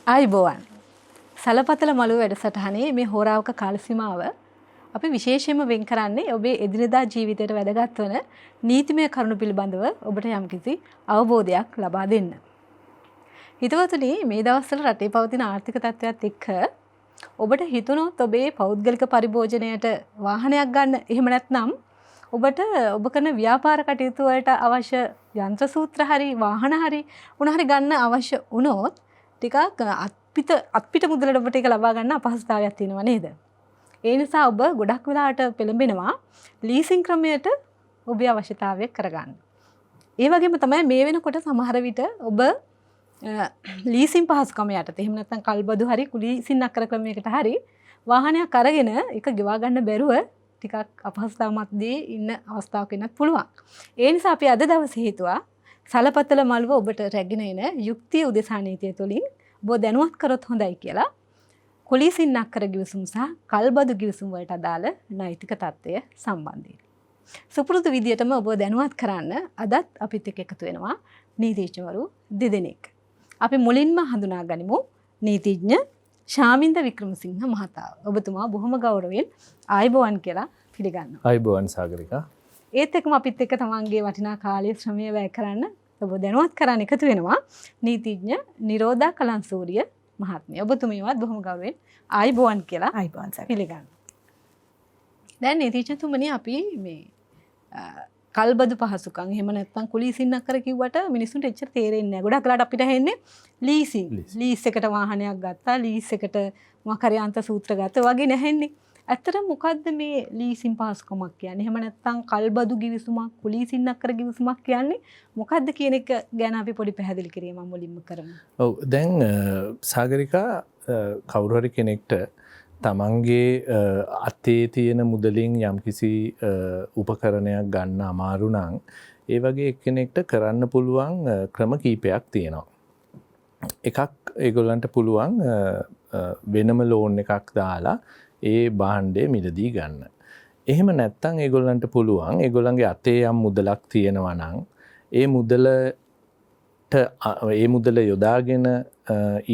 ආයුබෝවන් සලපතල මළුව වැඩසටහනේ මේ හෝරාවක කාල සීමාව අපි විශේෂයෙන්ම වෙන් කරන්නේ ඔබේ එදිනෙදා ජීවිතයට වැදගත් වන නීතිමය කරුණු පිළිබඳව ඔබට යම්කිසි අවබෝධයක් ලබා දෙන්න. හිතවතුනි මේ දවස්වල රටේ පවතින ආර්ථික තත්ත්වයත් එක්ක ඔබට හිතුනොත් ඔබේ පෞද්ගලික පරිභෝජනයට වාහනයක් ගන්න එහෙම නැත්නම් ඔබට ඔබ කරන ව්‍යාපාර කටයුතු වලට අවශ්‍ය යන්ත්‍ර සූත්‍ර හරි වාහන හරි මොන හරි ගන්න අවශ්‍ය වුණොත් ටිකක් අත්පිට මුදලට ඔබට ඒක ලබා ගන්න අපහසුතාවයක් තියෙනවා නේද? ඒ නිසා ඔබ ගොඩක් වෙලාවට පෙළඹෙනවා ලීසින් ක්‍රමයට ඔබේ අවශ්‍යතාවය කරගන්න. ඒ වගේම තමයි මේ වෙනකොට සමහර විට ඔබ ලීසින් පහසුකම යටතේ එහෙම නැත්නම් කල්බදු හරි කුලීසින් අකර ක්‍රමයකට හරි වාහනයක් අරගෙන ඒක ගෙවා ගන්න බැරුව ටිකක් අපහසුතාව මැද්දේ ඉන්න අවස්ථාවක් වෙන්නත් පුළුවන්. ඒ නිසා අපි අද දවසේ හිතුවා සලපතල මළුව ඔබට රැගෙන එන යුක්තිය උදෙසා නීතිය තුළින් ඔබ දැනුවත් කරොත් හොඳයි කියලා කුලීසින් අකර ගිවිසුම් සහ කල්බදු ගිවිසුම් වලට අදාළ නෛතික තත්ත්වය සම්බන්ධයෙන්. සුපුරුදු විදියටම ඔබ දැනුවත් කරන්න අදත් අපිත් එක්ක එකතු වෙනවා නීතිඥවරු දෙදෙනෙක්. අපි මුලින්ම හඳුනා ගනිමු නීතිඥ ශාමින්ද වික්‍රමසිංහ මහතා. ඔබතුමා බොහොම ගෞරවයෙන් ආයුබෝවන් කියලා පිළිගන්නවා. ආයුබෝවන් සාගරිකා. ඒත් එක්කම අපිත් එක්ක තමන්ගේ වටිනා කාලය ශ්‍රමය වැය කරන්න ඔබ දැනුවත් කරන්න එකතු වෙනවා නීතිඥ නිරෝධා කලන්සූරිය මහත්මිය. ඔබතුමියවත් බොහොම ගෞරවයෙන් ආයුබෝවන් කියලා ආයුබෝවන් පිළිගන්නවා. දැන් නීතිඥතුමනි අපි මේ කල්බදු පහසුකම් එහෙම නැත්නම් කුලීසින් අකර කිව්වට මිනිස්සුන්ට එච්චර තේරෙන්නේ නැහැ. ගොඩක් වෙලාවට අපිට හෙන්නේ ලීසින්. ලීස් එකට වාහනයක් ගත්තා, ලීස් එකට මොකක් හරි අන්ත සූත්‍ර ගත්තා වගේ නැහෙන්නේ. ඇත්තට මොකද්ද මේ ලීසින් පහසුකමක් කියන්නේ? එහෙම නැත්නම් කල්බදු ගිවිසුමක්, කුලීසින් අකර ගිවිසුමක් කියන්නේ මොකද්ද කියන එක ගැන අපි පොඩි පැහැදිලි කිරීමක් මුලින්ම කරමු. ඔව් දැන් සාගරිකා කවුරු හරි කෙනෙක්ට තමන්ගේ අතේ තියෙන මුදලින් යම්කිසි උපකරණයක් ගන්න අමාරු නම් ඒ වගේ එක්කෙනෙක්ට කරන්න පුළුවන් ක්‍රම කීපයක් තියෙනවා. එකක් ඒගොල්ලන්ට පුළුවන් වෙනම ලෝන් එකක් දාලා ඒ භාණ්ඩය මිලදී ගන්න. එහෙම නැත්නම් ඒගොල්ලන්ට පුළුවන් ඒගොල්ලන්ගේ අතේ යම් මුදලක් තියෙනවා නම් ඒ මුදල යොදාගෙන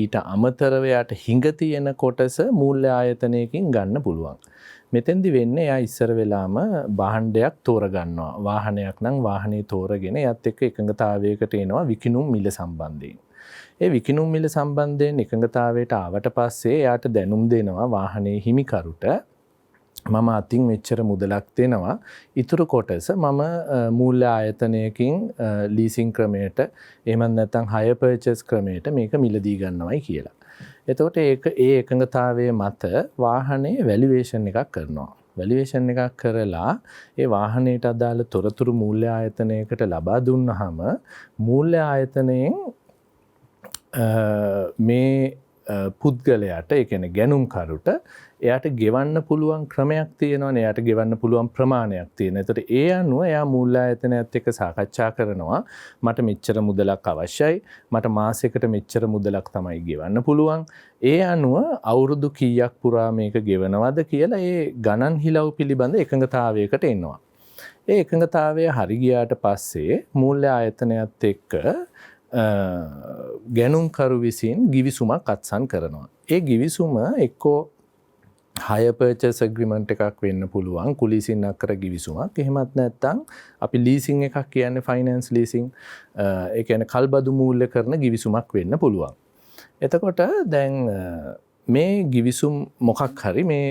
ඊට අමතරව යට හිඟ තියෙන කොටස මූල්‍ය ආයතනයකින් ගන්න පුළුවන්. මෙතෙන්දි වෙන්නේ එයා ඉස්සර වෙලාම භාණ්ඩයක් තෝරගන්නවා. වාහනයක් නම් වාහනේ තෝරගෙන එයත් එක්ක එකඟතාවයකට එනවා විකිණුම් මිල සම්බන්ධයෙන්. ඒ විකිණුම් මිල සම්බන්ධයෙන් එකඟතාවයට ආවට පස්සේ එයාට දැනුම් දෙනවා වාහනේ හිමිකරුට මම අතින් මෙච්චර මුදලක් දෙනවා ඉතුරු කොටස මම මූල්‍ය ආයතනයකින් ලීසින් ක්‍රමයට එහෙම නැත්නම් හයර් පර්චේස් ක්‍රමයට මේක මිලදී ගන්නවයි කියලා. එතකොට ඒ එකඟතාවයේ මත වාහනේ වැලියේෂන් එකක් කරනවා. වැලියේෂන් එකක් කරලා ඒ වාහනයට අදාළ තොරතුරු මූල්‍ය ආයතනයකට ලබා දුන්නාම මූල්‍ය ආයතනයෙන් මේ පුද්ගලයාට ඒ කියන්නේ ගැනුම්කරුට එයාට ගෙවන්න පුළුවන් ක්‍රමයක් තියෙනවානේ. එයාට ගෙවන්න පුළුවන් ප්‍රමාණයක් තියෙනවා. ඒතකොට ඒ අනුව එයා මූල්‍ය ආයතනයත් එක්ක සාකච්ඡා කරනවා. මට මෙච්චර මුදලක් අවශ්‍යයි. මට මාසයකට මෙච්චර මුදලක් තමයි ගෙවන්න පුළුවන්. ඒ අනුව අවුරුදු කීයක් පුරා මේක ගෙවනවද කියලා ඒ ගණන් හිලව් පිළිබඳ එකඟතාවයකට එනවා. ඒ එකඟතාවය හරි ගියාට පස්සේ මූල්‍ය ආයතනයත් එක්ක ගැනුම්කරු විසින් ගිවිසුමක් අත්සන් කරනවා. ඒ ගිවිසුම එක්කෝ hire purchase agreement එකක් වෙන්න පුළුවන්, කුලීසින් අකර ගිවිසුමක්. එහෙමත් නැත්නම් අපි leasing එකක් කියන්නේ finance leasing. ඒ කියන්නේ කල්බදු මූල්‍ය කරන ගිවිසුමක් වෙන්න පුළුවන්. එතකොට දැන් මේ ගිවිසුම් මොකක් හරි මේ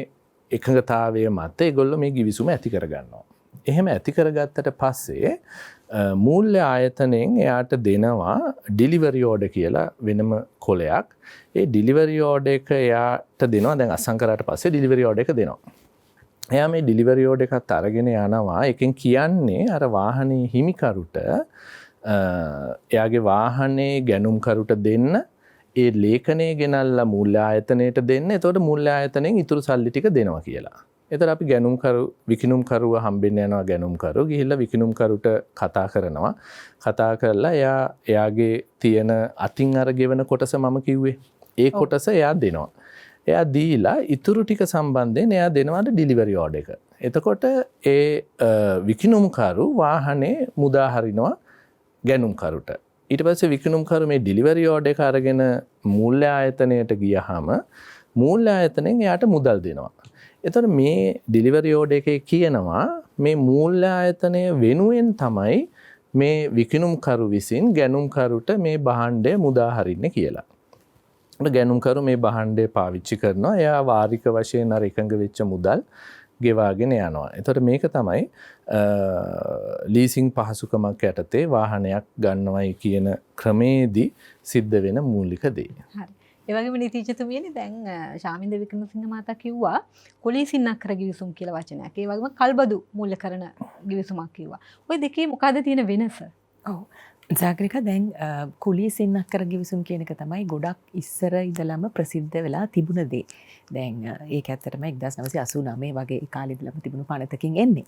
එකඟතාවයේ මත ඒගොල්ලෝ මේ ගිවිසුම ඇති කරගන්නවා. එහෙම ඇති කරගත්තට පස්සේ මූල්‍ය ආයතනයෙන් එයාට දෙනවා ඩිලිවරි ඕඩර් කියලා වෙනම කොලයක්. ඒ ඩිලිවරි ඕඩර් එක එයාට දෙනවා. දැන් අත්සන් කරාට පස්සේ ඩිලිවරි ඕඩර් එක දෙනවා. එයා මේ ඩිලිවරි ඕඩර් එකත් අරගෙන යනවා. එකෙන් කියන්නේ අර වාහනේ හිමිකරුට එයාගේ වාහනේ ගැනුම්කරුට දෙන්න ඒ ලේඛනය ගෙනල්ලා මූල්‍ය ආයතනයට දෙන්න. එතකොට මූල්‍ය ආයතනයෙන් ඉතුරු සල්ලි ටික දෙනවා කියලා. එතකොට අපි විකිණුම්කරුව හම්බෙන්න යනවා. ගැනුම්කරුව ගිහිල්ලා විකිණුම්කරුට කතා කරනවා. කතා කරලා එයාගේ තියෙන අතින් අර ගෙවන කොටස මම කිව්වේ. ඒ කොටස එයා දෙනවා. එයා දීලා ඉතුරු ටික සම්බන්ධයෙන් එයා දෙනවාට ඩිලිවරි ඕඩර් එක. එතකොට ඒ විකිණුම්කරු වාහනේ මුදා හරිනවා ගැනුම්කරුට. ඊට පස්සේ විකිණුම්කරු මේ ඩිලිවරි ඕඩර් එක අරගෙන මූල්‍ය ආයතනයට ගියහම මූල්‍ය ආයතනයෙන් එයාට මුදල් දෙනවා. එතකොට මේ ඩිලිවරි ඕඩර් එකේ කියනවා මේ මූල්‍ය ආයතනය වෙනුවෙන් තමයි මේ විකිණුම්කරු විසින් ගැනුම්කරුට මේ භාණ්ඩය මුදා හරින්නේ කියලා. ඒකට ගැනුම්කරු මේ භාණ්ඩය පාවිච්චි කරනවා. එයා වාරික වශයෙන් අර එකඟ වෙච්ච මුදල් ගෙවාගෙන යනවා. එතකොට මේක තමයි ලීසින් පහසුකමක් යටතේ වාහනයක් ගන්නවයි කියන ක්‍රමේදී සිද්ධ වෙන මූලික දේ. හරි. ඒ වගේම නීතිඥතුමියනේ දැන් ශාමින්ද වික්‍රමසිංහ මහතා කිව්වා කුලීසින්නක්කර ගිවිසුම් කියලා වචනයක්. ඒ වගේම කල්බදු මූල්‍යකරණ ගිවිසුමක් කිව්වා. ওই දෙකේ මොකද්ද තියෙන වෙනස? ඔව්. සාගරික දැන් කුලීසින්නක්කර ගිවිසුම් කියන එක තමයි ගොඩක් ඉස්සර ඉඳලම ප්‍රසිද්ධ වෙලා තිබුණ දේ. දැන් ඒක ඇත්තටම 1989 වගේ කාලේ ඉඳලම තිබුණු පනතකින් එන්නේ.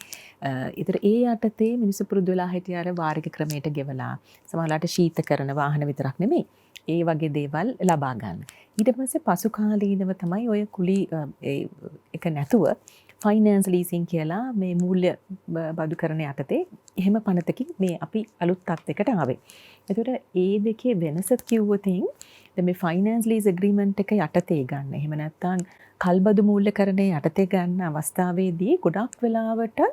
ඒතර ඒ යටතේ මිනිස්සු පුරුදු වෙලා හිටිය අර වාරික ක්‍රමයට ගෙවලා සමහරවිට ශීතකරණ වාහන විතරක් නෙමෙයි ඒ වගේ දේවල් ලබා ගන්න. ඊට පස්සේ පසු කාලීනව තමයි ඔය කුලී එක නැතුව ෆයිනෑන්ස් ලීසින් කියලා මේ මූල්‍ය බදු කරන යටතේ එහෙම පනතකින් මේ අපි අලුත් තත්යකට ආවේ. ඒතකොට ඒ දෙකේ වෙනස කිව්වොතින් දැන් මේ ෆයිනෑන්ස් ලීස් ඇග්‍රීමන්ට් එක යටතේ ගන්න. එහෙම නැත්නම් කල්බදු මූල්‍යකරණය යටතේ ගන්න අවස්ථාවේදී ගොඩක් වෙලාවට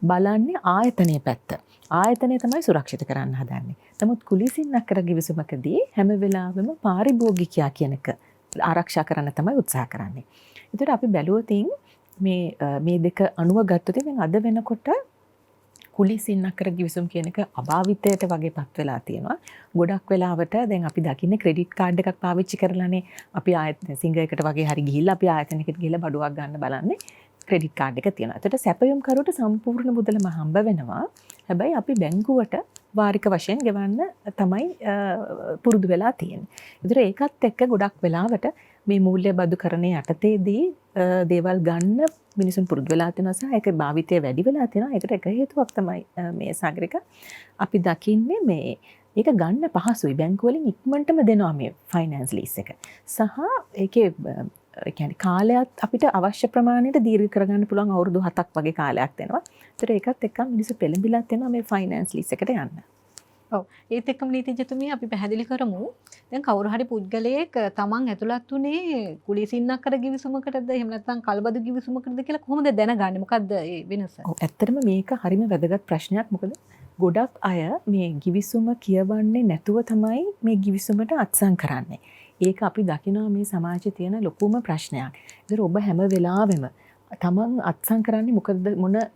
බලන්නේ ආයතනයේ පැත්ත. ආයතනය තමයි සුරක්ෂිත කරන්න හදන්නේ. නමුත් කුලීසින්නක්කර ගිවිසුමකදී හැම වෙලාවෙම පාරිභෝගිකයා කියන එක ආරක්ෂා කරන්න තමයි උත්සාහ කරන්නේ. ඒතර අපි බැලුවොතින් මේ දෙක අනුව ගත්තොත් දැන් අද වෙනකොට කුලීසින්නක්කර ගිවිසුම් කියන එක අභාවිතයට වගේපත් වෙලා තියෙනවා. ගොඩක් වෙලාවට දැන් අපි දකින්නේ ක්‍රෙඩිට් කාඩ් එකක් පාවිච්චි කරලානේ අපි ආයතන සිංගයකට වගේ හරි ගිහිල්ලා අපි ආයතනයකට ගිහිල්ලා බඩුවක් ගන්න බලන්නේ. ක්‍රෙඩිට් කාඩ් එක තියෙනවා. ඒකට සැපයුම් කරුවට සම්පූර්ණ මුදලම හම්බ වෙනවා. හැබැයි අපි බැංකුවට වාරික වශයෙන් ගෙවන්න තමයි පුරුදු වෙලා තියෙන්නේ. ඒතර ඒකත් එක්ක ගොඩක් වෙලාවට මේ මූල්‍ය බදු කරණේ යටතේදී දේවල් ගන්න මිනිසුන් පුරුදු වෙලා තියෙනවා සහ ඒක භාවිතය වැඩි වෙලා තියෙනවා. ඒකට එක හේතුවක් තමයි මේ සාගරික අපි දකින්නේ මේ ඒක ගන්න පහසුයි. බැංකුව වලින් ඉක්මනටම දෙනවා මේ ෆයිනෑන්ස් ලීස් එක. සහ ඒකේ කියන්නේ කාලයක් අපිට අවශ්‍ය ප්‍රමාණයට දීර්ඝ කරගන්න පුළුවන් අවුරුදු 7ක් වගේ කාලයක් දෙනවා. ඒතර ඒකත් එක්ක මිනිස්සු පෙළඹිලත් වෙනවා මේ ෆයිනෑන්ස් ලීස් එකට යන්න. ඔව්. ඒත් එක්කම නීතිඥතුමිය අපි පැහැදිලි කරමු. දැන් කවුරු හරි පුද්ගලයෙක් තමන් ඇතුළත් උනේ කුලීසින්නක්කර ගිවිසුමකටද එහෙම නැත්නම් කල්බදු ගිවිසුමකටද කියලා කොහොමද දැනගන්නේ? මොකද්ද ඒ වෙනස? ඔව් ඇත්තටම මේක හරිම වැදගත් ප්‍රශ්නයක්. මොකද ගොඩක් අය මේ ගිවිසුම කියවන්නේ නැතුව තමයි මේ ගිවිසුමට අත්සන් කරන්නේ. ඒක අපි දකිනවා මේ සමාජයේ තියෙන ලොකුම ප්‍රශ්නයක්. ඒතර ඔබ හැම වෙලාවෙම තමන් අත්සන් කරන්නේ මොකද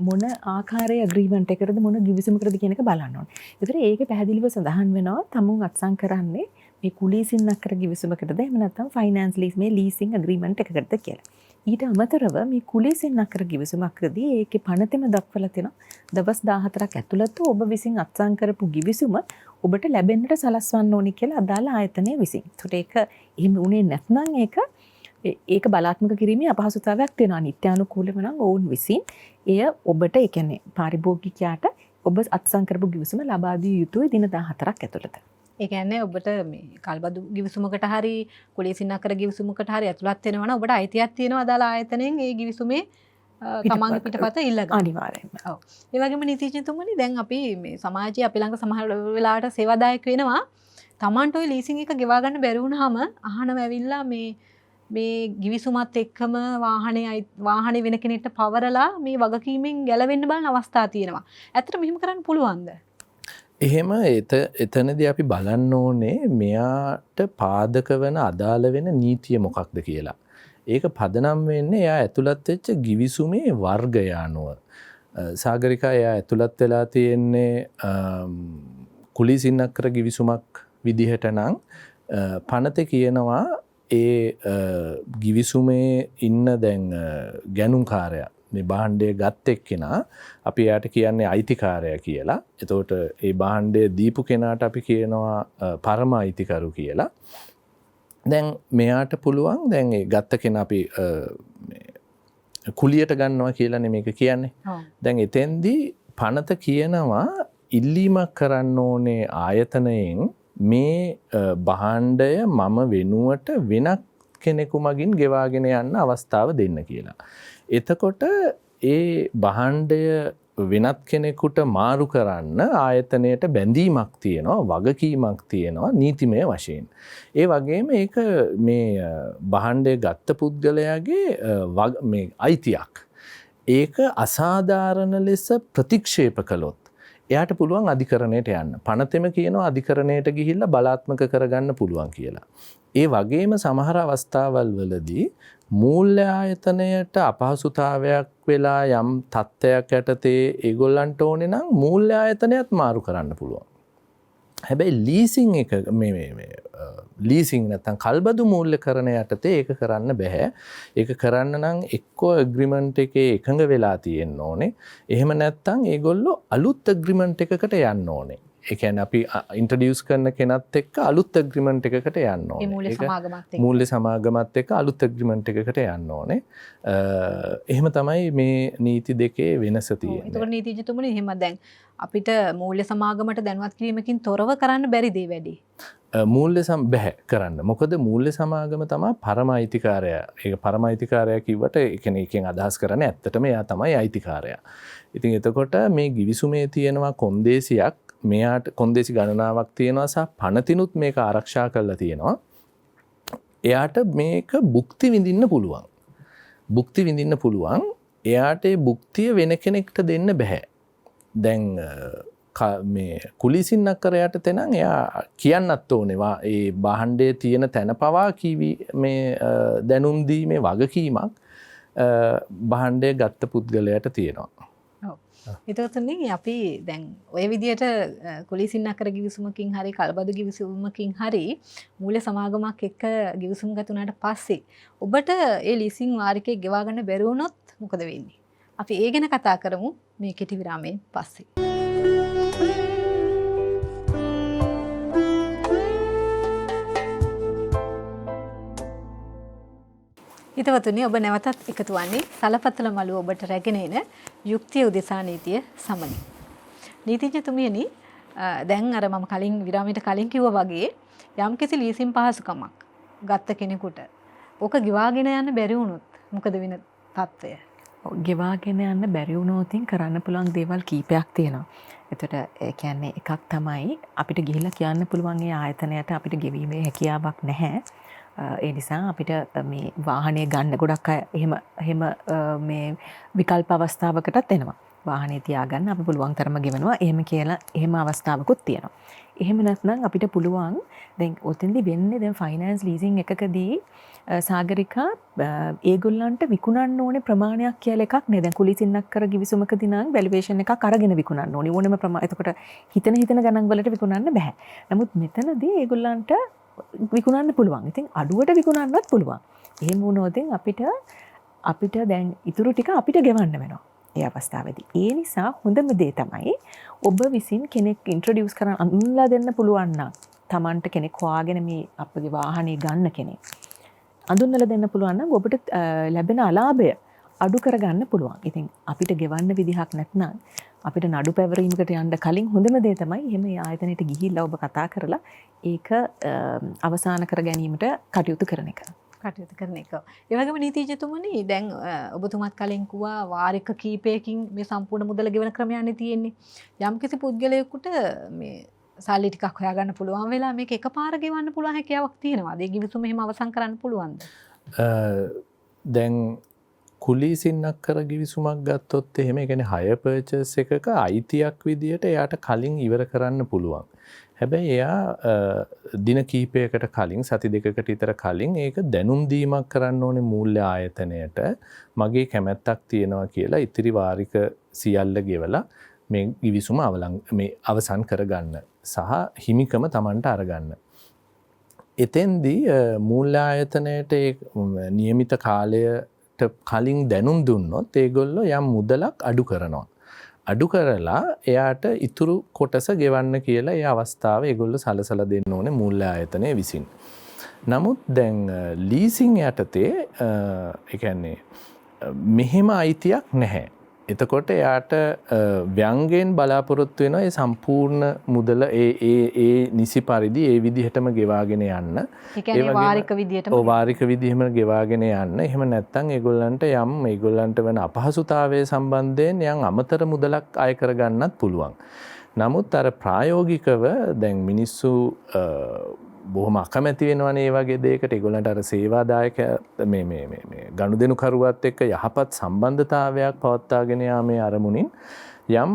මොන ආකාරයේ ඇග්‍රීමන්ට් එකකටද මොන ගිවිසුමකටද කියන එක බලන්න ඕනේ. ඒතර ඒකේ පැහැදිලිව සඳහන් වෙනවා තමුන් අත්සන් කරන්නේ මේ කුලීසින්නක්කර ගිවිසුමකටද එහෙම නැත්නම් ෆයිනෑන්ස් ලීස් මේ ලීසින් ඇග්‍රීමන්ට් එකකටද කියලා. ඊට අමතරව මේ කුලීසින්නක්කර ගිවිසුමකදී ඒකේ පනතෙම දක්වලා තියෙනවා දවස් 14ක් ඇතුළත ඔබ විසින් අත්සන් කරපු ගිවිසුම ඔබට ලැබෙන්නට සලස්වන්න ඕනි කියලා අදාළ ආයතනය විසින්. ඒකට ඒක එහෙම උනේ නැත්නම් ඒක බලාත්මක කිරීමේ අපහසුතාවයක් තියෙනවා. නිත්‍යානුකූලව නම් ඔවුන් විසින් එය ඔබට ඒ කියන්නේ පාරිභෝගිකයාට ඔබ අත්සන් කරපු ගිවිසුම ලබා දිය යුතුයි දින 14ක් ඇතුළත. ඒ කියන්නේ ඔබට මේ කල්බදු ගිවිසුමකට හරි කුලීසින්නක්කර ගිවිසුමකට හරි ඇතුළත් වෙනවා නම් ඔබට අයිතියක් තියෙනවා අදාළ ආයතනයෙන් ඒ ගිවිසුමේ තමන්ගේ පිටපත ඉල්ලගන්න. අනිවාර්යයෙන්ම. ඔව්. ඒ වගේම නීතිඥතුමනි දැන් අපි මේ සමාජයේ අපි ළඟ සමහර වෙලාවට සේවාදායක වෙනවා. තමන්ට ওই ලීසින් එක ගෙවා ගන්න බැරි වුණාම අහනව ඇවිල්ලා මේ ගිවිසුමත් එක්කම වාහනේ වෙන කෙනෙක්ට පවරලා මේ වගකීමෙන් ගැලවෙන්න බලන අවස්ථා තියෙනවා. ඇත්තට මෙහෙම කරන්න පුළුවන්ද? එහෙම එතනදී අපි බලන්න ඕනේ මෙයාට පාදක වෙන අදාළ වෙන නීතිය මොකක්ද කියලා. ඒක පදනම් වෙන්නේ එයා ඇතුළත් වෙච්ච ගිවිසුමේ වර්ගය අනුව. සාගරිකා එයා ඇතුළත් වෙලා තියෙන්නේ කුලීසින්නක්කර ගිවිසුමක් විදිහට නම් පනතේ කියනවා ඒ ගිවිසුමේ ඉන්න දැන් ගැනුම්කාරයා මේ භාණ්ඩය ගත් එක්කෙනා අපි එයාට කියන්නේ අයිතිකාරයා කියලා. එතකොට ඒ භාණ්ඩය දීපු කෙනාට අපි කියනවා පරම අයිතිකරු කියලා. දැන් මෙයාට පුළුවන් දැන් ඒ ගත්ත කෙනා අපි කුලියට ගන්නවා කියලානේ මේක කියන්නේ. දැන් එතෙන්දී පනත කියනවා ඉල්ලීමක් කරන්න ඕනේ ආයතනයෙන් මේ භාණ්ඩය මම වෙනුවට වෙනත් කෙනෙකු මගින් ගෙවාගෙන යන්න අවස්ථාව දෙන්න කියලා. එතකොට ඒ භාණ්ඩය වෙනත් කෙනෙකුට මාරු කරන්න ආයතනයට බැඳීමක් තියෙනවා, වගකීමක් තියෙනවා නීතිමය වශයෙන්. ඒ වගේම ඒක මේ භාණ්ඩය ගත්ත පුද්ගලයාගේ මේ අයිතියක්. ඒක අසාධාරණ ලෙස ප්‍රතික්ෂේප කළොත් එයාට පුළුවන් අධිකරණයට යන්න. පනතෙම කියනවා අධිකරණයට ගිහිල්ලා බලාත්මක කරගන්න පුළුවන් කියලා. ඒ වගේම සමහර අවස්ථාවල් වලදී මූල්‍ය ආයතනයට අපහසුතාවයක් වෙලා යම් තත්ත්වයක් යටතේ ඒගොල්ලන්ට ඕනේ නම් මූල්‍ය ආයතනයත් මාරු කරන්න පුළුවන්. හැබැයි ලීසින් එක ලීසින් නැත්තම් කල්බදු මූල්‍යකරණ යටතේ ඒක කරන්න බෑ. ඒක කරන්න නම් එක්කෝ ඇග්‍රීමන්ට් එකේ එකඟ වෙලා තියෙන්න ඕනේ. එහෙම නැත්තම් ඒගොල්ලෝ අලුත් ඇග්‍රීමන්ට් එකකට යන්න ඕනේ. ඒ කියන්නේ අපි ඉන්ට්‍රොඩියුස් කරන කෙනත් එක්ක අලුත් ඇග්‍රීමන්ට් එකකට යන්න ඕනේ. මූල්‍ය සමාගමත් එක්ක අලුත් ඇග්‍රීමන්ට් එකකට යන්න ඕනේ. එහෙම තමයි මේ නීති දෙකේ වෙනස තියෙන්නේ. ඒතකොට නීතිඥතුමනි එහෙම දැන් අපිට මූල්‍ය සමාගමට දැනුවත් කිරීමකින් තොරව කරන්න බැරි දේ වැඩි. මූල්‍ය බැහැ කරන්න. මොකද මූල්‍ය සමාගම තමයි පරම අයිතිකාරයා. ඒක පරම අයිතිකාරයා කිව්වට ඒ කියන්නේ එකෙන් අදහස් කරන්නේ ඇත්තටම එයා තමයි අයිතිකාරයා. ඉතින් එතකොට මේ ගිවිසුමේ තියෙනවා කොන්දේසියක්, මෙයාට කොන්දේසි ගණනාවක් තියෙනවා සහ පනතිනුත් මේක ආරක්ෂා කරලා තියෙනවා. එයාට මේක භුක්ති විඳින්න පුළුවන්. භුක්ති විඳින්න පුළුවන්. එයාට ඒ භුක්තිය වෙන කෙනෙක්ට දෙන්න බෑ. දැන් මේ කුලිසින්නක්කරයට තෙනම් එයා කියන්නත් ඕනවා ඒ භාණ්ඩයේ තියෙන තැන පවා කිවි මේ දැනුම් දීමේ වගකීමක් භාණ්ඩය ගත්ත පුද්ගලයාට තියෙනවා. එතකොටනේ අපි දැන් ඔය විදියට කුලිසින්නක්කර ගිවිසුමකින් හරි කල්බදු ගිවිසුමකින් හරි මූල්‍ය සමාගමක් එක්ක ගිවිසුම් ගත උනාට පස්සේ ඔබට ඒ ලීසින් වාරිකේ ගෙවා ගන්න බැරි වුණොත් මොකද වෙන්නේ? අපි ඒ ගැන කතා කරමු මේ කෙටි විරාමයෙන් පස්සේ. හිතවතුනි ඔබ නැවතත් එකතු වන්නේ සලපතල මළුව ඔබට රැගෙන එන යුක්තිය උදෙසා නීතිය සමගින්. නීතිඥතුමියනි දැන් අර මම කලින් විරාමයට කලින් කිව්වා වගේ යම්කිසි ලීසින් පහසුකමක් ගත්ත කෙනෙකුට ඕක ගෙවාගෙන යන්න බැරි වුණොත් මොකද වෙන තත්ත්වය? ගෙවාගෙන යන්න බැරි වුණොතින් කරන්න පුළුවන් දේවල් කීපයක් තියෙනවා. එතකොට ඒ කියන්නේ එකක් තමයි අපිට ගිහිල්ලා කියන්න පුළුවන් ඒ ආයතනයට අපිට ගෙවීමේ හැකියාවක් නැහැ. ඒ නිසා අපිට මේ වාහනේ ගන්න ගොඩක් අය එහෙම මේ විකල්ප අවස්ථාවකටත් එනවා. වාහනේ තියාගන්න අපි පුළුවන් තරම ගෙවනවා. එහෙම කියලා එහෙම අවස්ථාවකුත් තියෙනවා. එහෙම නැත්නම් අපිට පුළුවන් දැන් ඔතෙන්දි වෙන්නේ දැන් ෆයිනෑන්ස් ලීසින් එකකදී සාගරිකා ඒගොල්ලන්ට විකුණන්න ඕනේ ප්‍රමාණයක් කියලා එකක් නේද? දැන් කුලිසින්නක්කර ගිවිසුමකදී නම් වැලියේෂන් එකක් අරගෙන විකුණන්න ඕනේ. ඕනෙම එතකොට හිතන ගණන් වලට විකුණන්න බෑ. නමුත් මෙතනදී ඒගොල්ලන්ට විකුණන්න පුළුවන්. ඉතින් අඩුවට විකුණන්නත් පුළුවන්. එහෙම වුණොත් අපිට දැන් ඉතුරු ටික අපිට ගෙවන්න වෙනවා. ඒ අවස්ථාවේදී. ඒ නිසා හොඳම දේ තමයි ඔබ විසින් කෙනෙක් ඉන්ට්‍රොඩියුස් කරන්න අඳුන්ලා දෙන්න පුළුවන් නම් Tamanට කෙනෙක් හොයාගෙන මේ අපගේ වාහනේ ගන්න කෙනෙක් අඳුන්ලා දෙන්න පුළුවන් නම් ඔබට ලැබෙන අලාභය අඩු කරගන්න පුළුවන්. ඉතින් අපිට ගෙවන්න විදිහක් නැත්නම් අපිට නඩු පැවරීමකට යන්න කලින් හොඳම දේ තමයි එහෙම ආයතනයට ගිහිල්ලා ඔබ කතා කරලා ඒක අවසන් කර ගැනීමට කටයුතු කරන එක. ඒ වගේම නීතිඥතුමනි දැන් ඔබතුමත් කලින් කිව්වා වාරික කීපයකින් මේ සම්පූර්ණ මුදල ගෙවන ක්‍රමයන්නේ තියෙන්නේ. යම්කිසි පුද්ගලයෙකුට මේ සල්ලි ටිකක් හොයාගන්න පුළුවන් වෙලා මේක එකපාර ගෙවන්න පුළුවන් හැකියාවක් තියෙනවා. ඒ ගිවිසුම එහෙම අවසන් කරන්න පුළුවන්ද? දැන් කුලිසින්නක්කර ගිවිසුමක් ගත්තොත් එහෙම ඒ කියන්නේ හයර් පර්චේස් එකක අයිතියක් විදියට එයාට කලින් ඉවර කරන්න පුළුවන්. හැබැයි එයා දින කීපයකට කලින් සති දෙකකට විතර කලින් ඒක දැනුම් දීමක් කරන්න ඕනේ මූල්‍ය ආයතනයට මගේ කැමැත්තක් තියෙනවා කියලා ඉතිරි වාරික සියල්ල ගෙවලා මේ ගිවිසුම අවසන් කරගන්න සහ හිමිකම Tamanට අරගන්න. එතෙන්දී මූල්‍ය ආයතනයට නියමිත කාලයට කලින් දැනුම් දුන්නොත් ඒගොල්ලෝ යම් මුදලක් අඩු කරනවා. අඩු කරලා එයාට ඉතුරු කොටස ගෙවන්න කියලා ඒ අවස්ථාව ඒගොල්ලෝ සලසලා දෙන්න ඕනේ මූල්‍ය ආයතනයේ විසින්. නමුත් දැන් ලීසින් යටතේ ඒ කියන්නේ මෙහෙම අයිතියක් නැහැ. එතකොට එයාට ව්‍යංගයෙන් බලාපොරොත්තු වෙනවා ඒ සම්පූර්ණ මුදල ඒ නිසි පරිදි ඒ විදිහටම ගෙවාගෙන යන්න. ඒ කියන්නේ වාරික විදිහටම. ඔව් වාරික විදිහම ගෙවාගෙන යන්න. එහෙම නැත්නම් ඒගොල්ලන්ට ඒගොල්ලන්ට වෙන අපහසුතාවයේ සම්බන්ධයෙන් යම් අමතර මුදලක් අය කරගන්නත් පුළුවන්. නමුත් අර ප්‍රායෝගිකව දැන් මිනිස්සු බොහොම අකමැති වෙනවනේ මේ වගේ දෙයකට. ඒගොල්ලන්ට අර සේවාදායක මේ ගනුදෙනු කරුවත් එක්ක යහපත් සම්බන්ධතාවයක් පවත්වාගෙන යාමේ අරමුණින් යම්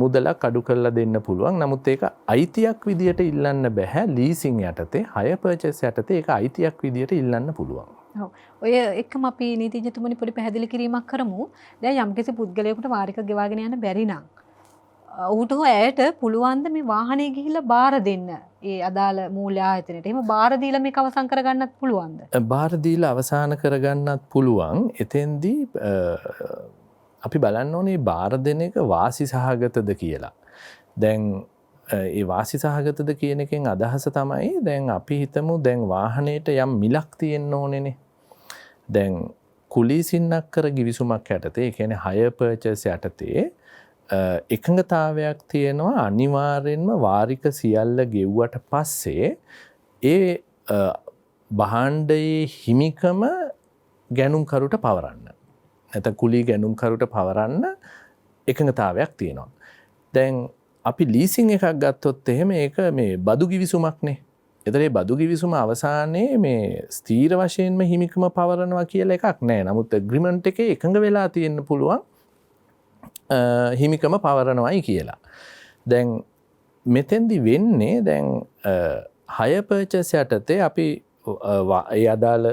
මුදලක් අඩු කරලා දෙන්න පුළුවන්. නමුත් ඒක අයිතියක් විදියට ඉල්ලන්න බෑ. ලීසින් යටතේ, හයර් පර්චේස් යටතේ ඒක අයිතියක් විදියට ඉල්ලන්න පුළුවන්. ඔව්. ඔය එක්කම අපි නීතිඥතුමනි පොඩි පැහැදිලි කිරීමක් කරමු. දැන් යම්කිසි පුද්ගලයෙකුට වාරික ගෙවාගෙන යන්න බැරි නම් ඌට හෝ ඇයට පුළුවන් ද මේ වාහනේ ගිහිල්ලා බාර දෙන්න ඒ අදාළ මූල්‍ය ආයතනයට. එහෙම බාර දීලා මේක අවසන් කරගන්නත් පුළුවන්ද? බාර දීලා අවසන් කරගන්නත් පුළුවන්. එතෙන්දී අපි බලන්න ඕනේ බාර දෙන එක වාසි සහගතද කියලා. දැන් ඒ වාසි සහගතද කියන එකෙන් අදහස තමයි දැන් අපි හිතමු දැන් වාහනේට යම් මිලක් තියෙන්න ඕනේනේ. දැන් කුලීසින්නක් කර ගිවිසුමක් යටතේ, ඒ කියන්නේ හයර් පර්චේස් යටතේ එකඟතාවයක් තියෙනවා අනිවාර්යෙන්ම වාරික සියල්ල ගෙව්වට පස්සේ ඒ භාණ්ඩයේ හිමිකම ගැනුම්කරුට පවරන්න. නැත්නම් කුලී ගැනුම්කරුට පවරන්න එකඟතාවයක් තියෙනවා. දැන් අපි ලීසින් එකක් ගත්තොත් එහෙම ඒක මේ බදු ගිවිසුමක්නේ. ඒතරේ බදු ගිවිසුම අවසානයේ මේ ස්ථීර වශයෙන්ම හිමිකම පවරනවා කියලා එකක් නැහැ. නමුත් ඇග්‍රීමන්ට් එකේ එකඟ වෙලා තියෙන්න පුළුවන් හිමිකම පවරනවයි කියලා. දැන් මෙතෙන්දි වෙන්නේ දැන් හයර් පර්චේස් යටතේ අපි ඒ අදාළ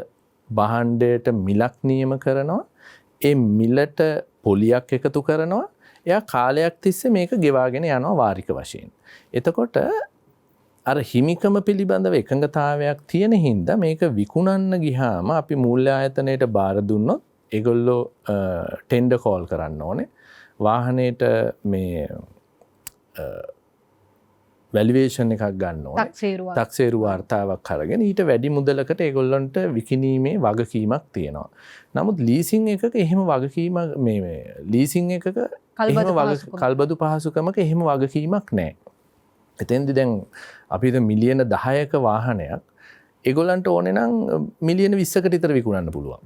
භාණ්ඩයට මිලක් නියම කරනවා. ඒ මිලට පොලියක් එකතු කරනවා. එයා කාලයක් තිස්සේ මේක ගෙවාගෙන යනවා වාරික වශයෙන්. එතකොට අර හිමිකම පිළිබඳව එකඟතාවයක් තියෙන හින්දා මේක විකුණන්න ගියාම අපි මූල්‍ය ආයතනයට බාර දුන්නොත් ඒගොල්ලෝ ටෙන්ඩර් කෝල් කරන්න ඕනේ. වාහනේට මේ වැලිවේෂන් එකක් ගන්න ඕනේ. තක්සේරු වාර්තාවක් අරගෙන ඊට වැඩි මුදලකට ඒගොල්ලන්ට විකිණීමේ වගකීමක් තියෙනවා. නමුත් ලීසින් එකක එහෙම වගකීමක් මේ ලීසින් එකක කල්බදු පහසුකමක එහෙම වගකීමක් නැහැ. එතෙන්දි දැන් අපිට මිලියන 10ක වාහනයක් ඒගොල්ලන්ට ඕනේ නම් මිලියන 20කට විතර විකුණන්න පුළුවන්.